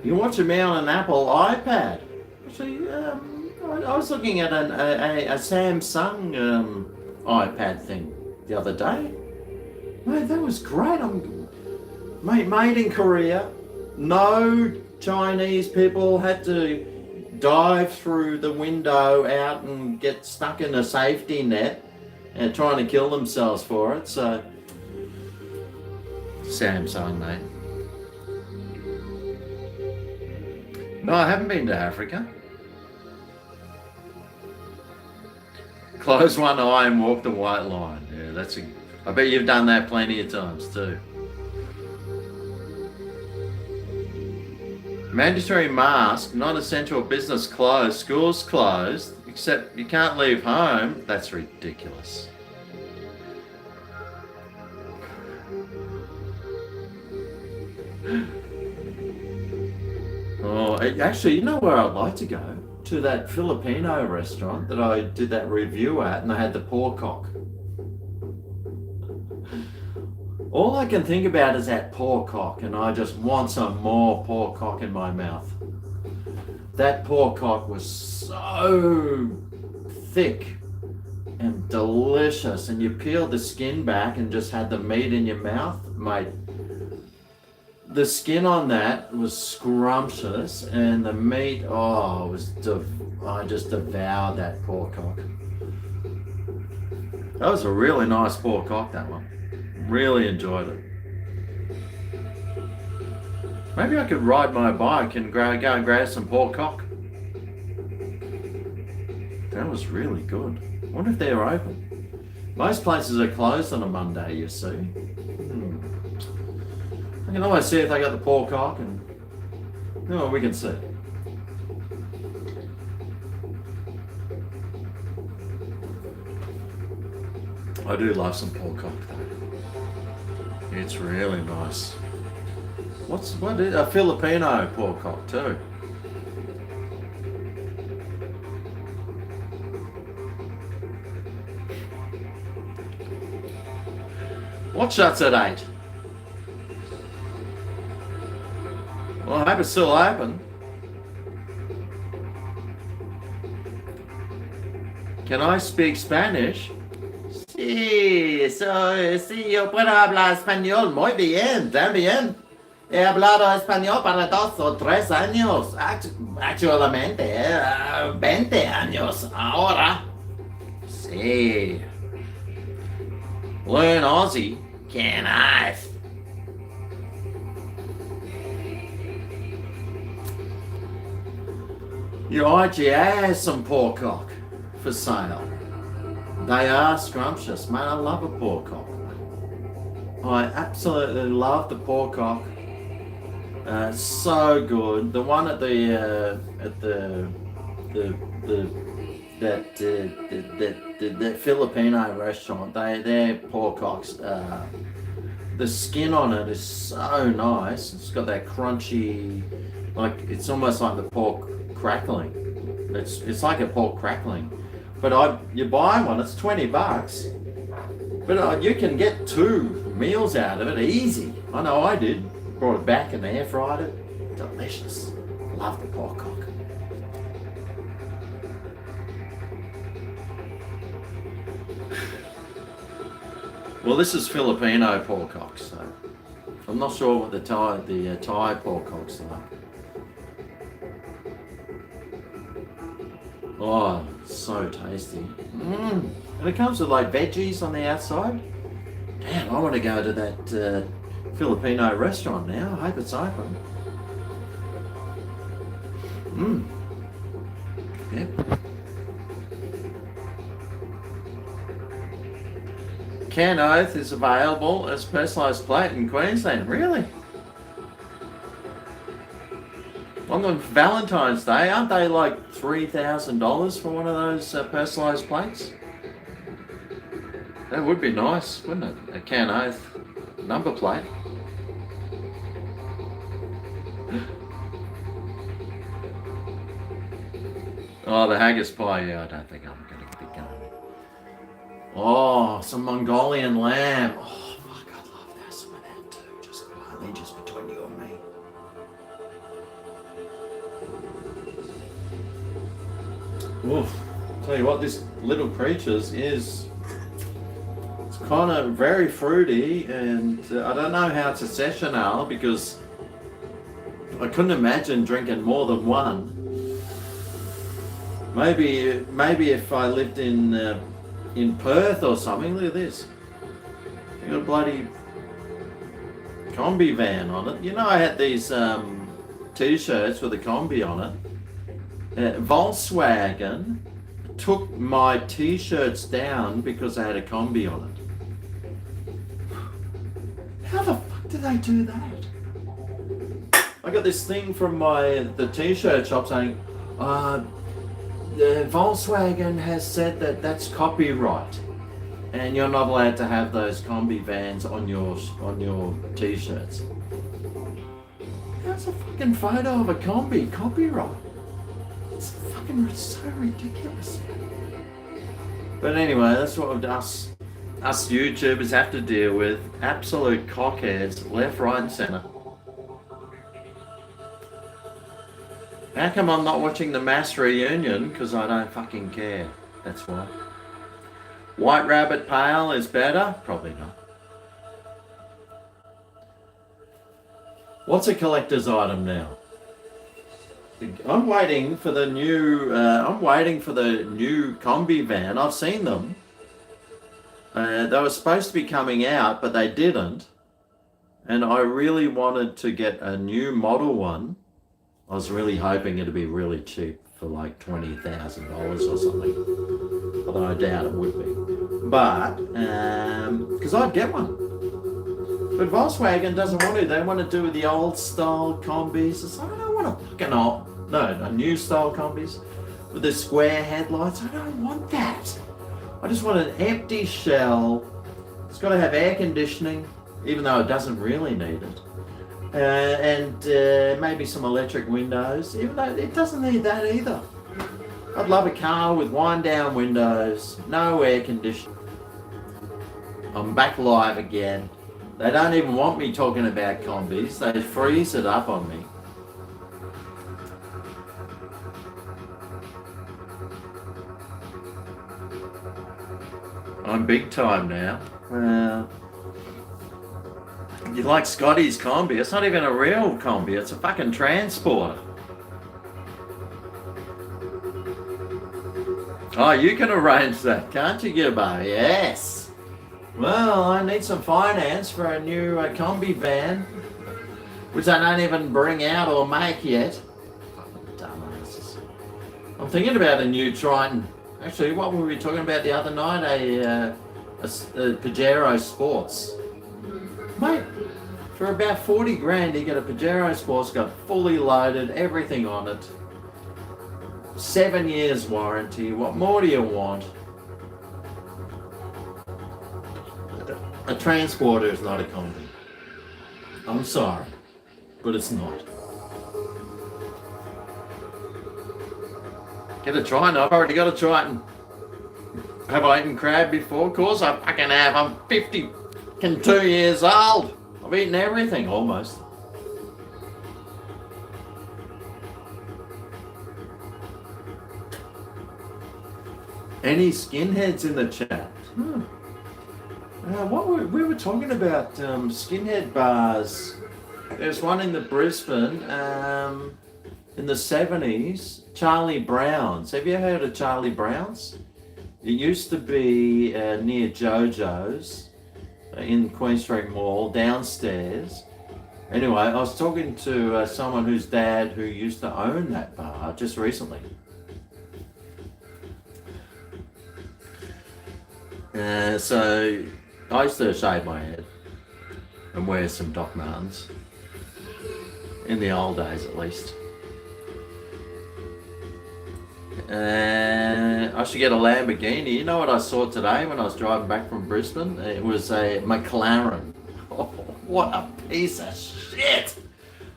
You're watching me on an Apple iPad. Actually, I was looking at a Samsung iPad thing the other day. Mate, that was great. Made in Korea. No Chinese people had to dive through the window out and get stuck in a safety net and trying to kill themselves for it. So, Samsung, mate. No, I haven't been to Africa. Close one eye and walk the white line. Yeah, I bet you've done that plenty of times too. Mandatory mask, non-essential business closed, schools closed, except you can't leave home. That's ridiculous. Oh, actually, you know where I'd like to go? To that Filipino restaurant that I did that review at, and they had the pork. All I can think about is that pork, and I just want some more pork in my mouth. That pork was so thick and delicious, and you peeled the skin back and just had the meat in your mouth, mate. The skin on that was scrumptious, and the meat, I just devoured that pork. That was a really nice pork, that one. Really enjoyed it. Maybe I could ride my bike and go and grab some pork. That was really good. I wonder if they're open. Most places are closed on a Monday, you see. I can always see if they got the pork and we can see. I do love some pork though. It's really nice. What is a Filipino pork too? What shuts at 8? Well, I hope it's still open. Can I speak Spanish? Sí, yo puedo hablar español muy bien, también. He hablado español para 2 o 3 años, actualmente, 20 años ahora. Sí. Learn Aussie, can I? Your IGA has some pork for sale. They are scrumptious, mate. I love a pork cock. I absolutely love the pork cock. So good. The one at the Filipino restaurant, their pork cocks. The skin on it is so nice. It's got that crunchy, like it's almost like the pork crackling. It's like a pork crackling. But you buy one, it's $20. But you can get 2 meals out of it easy. I know I did. Brought it back and air fried it. Delicious. Love the pork cock. Well, this is Filipino pork cocks, so I'm not sure what the Thai pork cocks are like. Oh, so tasty. And it comes with like veggies on the outside. Damn, I want to go to that Filipino restaurant now. I hope it's open. Yep. Can Oath is available as personalised plate in Queensland. Really? On the Valentine's Day, aren't they like $3,000 for one of those personalised plates? That would be nice, wouldn't it? A Can Oath number plate. Oh, the haggis pie, yeah, I don't think I'm going to be going. Oh, some Mongolian lamb. Oh, fuck, I'd love that, some of that too, just quietly, just between you and me. Oof. Tell you what, this Little Creatures is, it's kind of very fruity, and I don't know how it's a session ale because I couldn't imagine drinking more than one. Maybe if I lived in Perth or something. Look at this. You got a bloody combi van on it. You know, I had these t-shirts with a combi on it. Volkswagen took my t-shirts down because I had a combi on it. How the fuck did they do that? I got this thing from the t-shirt shop saying, the Volkswagen has said that that's copyright, and you're not allowed to have those combi vans on your t-shirts. How's a fucking photo of a combi copyright? It's fucking so ridiculous. But anyway, that's what us YouTubers have to deal with. Absolute cockheads, left, right, and centre. How come I'm not watching the mass reunion? Because I don't fucking care. That's why. White Rabbit Pale is better? Probably not. What's a collector's item now? I'm waiting for the new combi van. I've seen them. They were supposed to be coming out, but they didn't. And I really wanted to get a new model one. I was really hoping it'd be really cheap for like $20,000 or something. Although I doubt it would be. But, because I'd get one. But Volkswagen doesn't want to. They want to do the old style combis. It's like, I don't want a fucking a new style combis with the square headlights. I don't want that. I just want an empty shell. It's got to have air conditioning, even though it doesn't really need it. And maybe some electric windows, even though it doesn't need that either. I'd love a car with wind down windows, no air conditioning. I'm back live again. They don't even want me talking about combis. They freeze it up on me. I'm big time now. You like Scotty's combi? It's not even a real combi. It's a fucking transporter. Oh, you can arrange that, can't you, Gibbo? Yes. Well, I need some finance for a new combi van, which I don't even bring out or make yet. Fucking dumbasses. I'm thinking about a new Triton Actually, what were we talking about the other night? A Pajero Sports. Mate, for about 40 grand, you get a Pajero Sports, got fully loaded, everything on it. 7 years warranty. What more do you want? A transporter is not a combi. I'm sorry, but it's not. Get a Triton. I've already got a Triton. Have I eaten crab before? Of course I fucking have. I'm 52 years old. I've eaten everything almost. Any skinheads in the chat? We were talking about skinhead bars. There's one in the Brisbane in the 70s, Charlie Brown's. Have you heard of Charlie Brown's? It used to be near JoJo's in Queen Street Mall, downstairs. Anyway, I was talking to someone whose dad who used to own that bar just recently. So I used to shave my head and wear some Doc Martens. In the old days, at least. I should get a Lamborghini. You know what I saw today when I was driving back from Brisbane? It was a McLaren. Oh, what a piece of shit!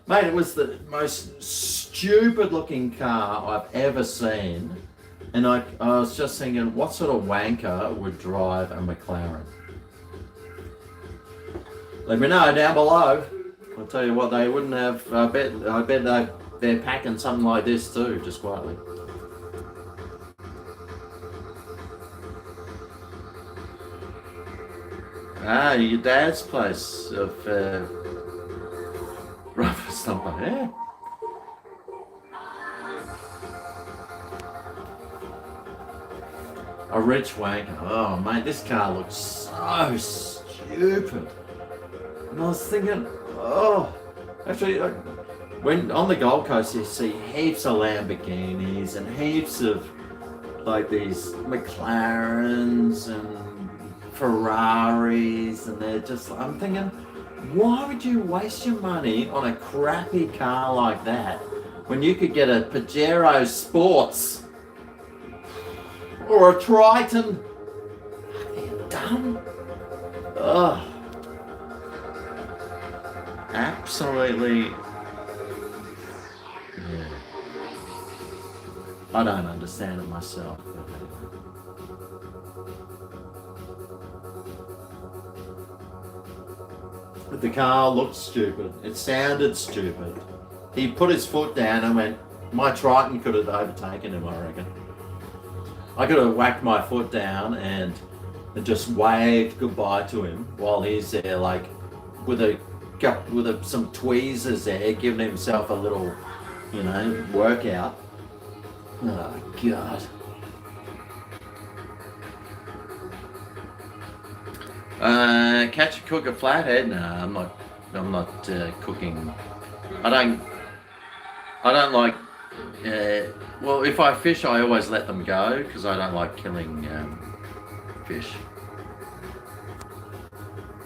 Mate, it was the most stupid looking car I've ever seen. And I was just thinking, what sort of wanker would drive a McLaren? Let me know down below. I'll tell you what, they wouldn't have. I bet they're packing something like this too, just quietly. Your dad's place of rubber stumper, yeah. A rich wanker. Oh, mate, this car looks so stupid. And I was thinking, actually, when on the Gold Coast, you see heaps of Lamborghinis and heaps of like these McLarens and Ferraris, and they're just, I'm thinking, why would you waste your money on a crappy car like that when you could get a Pajero Sports or a Triton? Are you dumb? Ugh. Absolutely. Yeah. I don't understand it myself. But the car looked stupid. It sounded stupid. He put his foot down and went, my Triton could have overtaken him, I reckon. I could have whacked my foot down and just waved goodbye to him while he's there, like with some tweezers there, giving himself a little, workout. Oh God. Catch a cook a flathead? No, I'm not cooking. I don't like. Well, if I fish, I always let them go because I don't like killing fish.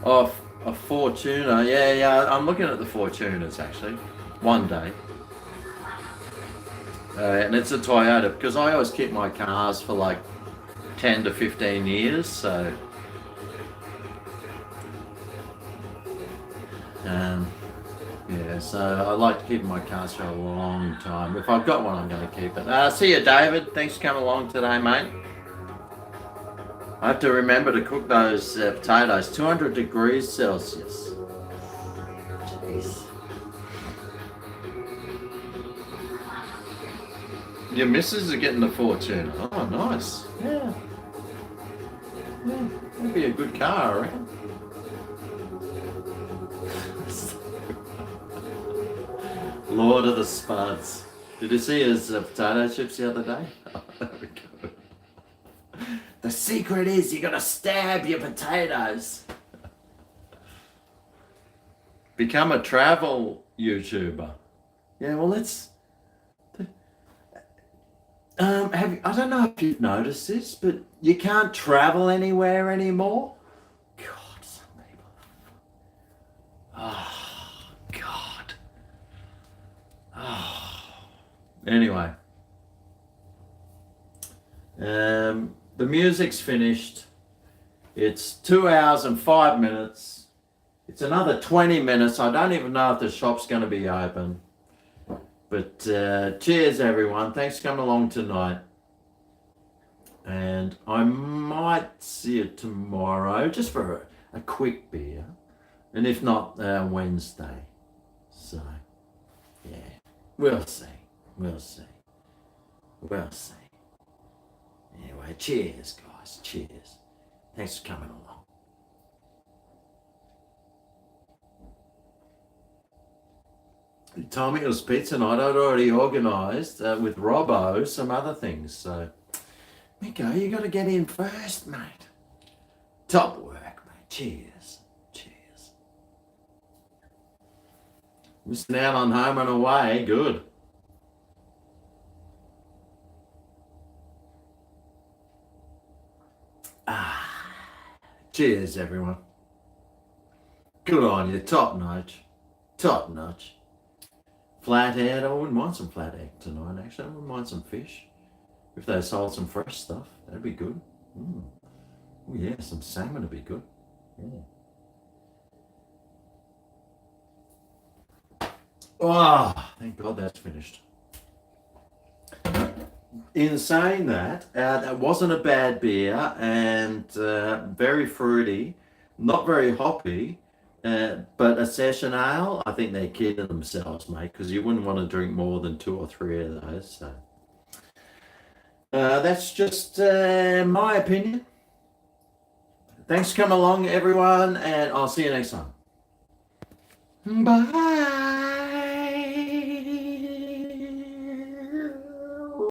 Oh, a Fortuna. Yeah. I'm looking at the Fortunas actually. One day. And it's a Toyota because I always keep my cars for like 10 to 15 years. So. So I like to keep my cars for a long time. If I've got one, I'm going to keep it. See you, David. Thanks for coming along today, mate. I have to remember to cook those potatoes. 200 degrees Celsius. Jeez. Your missus are getting the Fortuna. Oh, nice. Yeah. That'd be a good car, I reckon. Lord of the Spuds. Did you see his potato chips the other day? Oh, there we go. The secret is you gotta stab your potatoes. Become a travel YouTuber. Yeah, well, I don't know if you've noticed this, but you can't travel anywhere anymore. God, some people. Oh, God. Oh. Anyway, the music's finished. It's 2 hours and 5 minutes. It's another 20 minutes. I don't even know if the shop's going to be open. But cheers, everyone. Thanks for coming along tonight. And I might see you tomorrow just for a quick beer. And if not, Wednesday. So, yeah. We'll see. We'll see. We'll see. Anyway, cheers, guys. Cheers. Thanks for coming along. You told me it was pizza night. I'd already organised with Robbo some other things. So, Miko, you got to get in first, mate. Top work, mate. Cheers. Cheers. Missing out on home and away. Good. Cheers, everyone. Good on you. Top notch. Top notch. Flathead. I wouldn't mind some flathead tonight, actually. I wouldn't mind some fish. If they sold some fresh stuff, that'd be good. Oh, yeah, some salmon would be good. Yeah. Oh, thank God that's finished. In saying that, that wasn't a bad beer and very fruity, not very hoppy, but a session ale, I think they're kidding themselves, mate, because you wouldn't want to drink more than 2 or 3 of those. So that's just my opinion. Thanks for coming along, everyone, and I'll see you next time. Bye.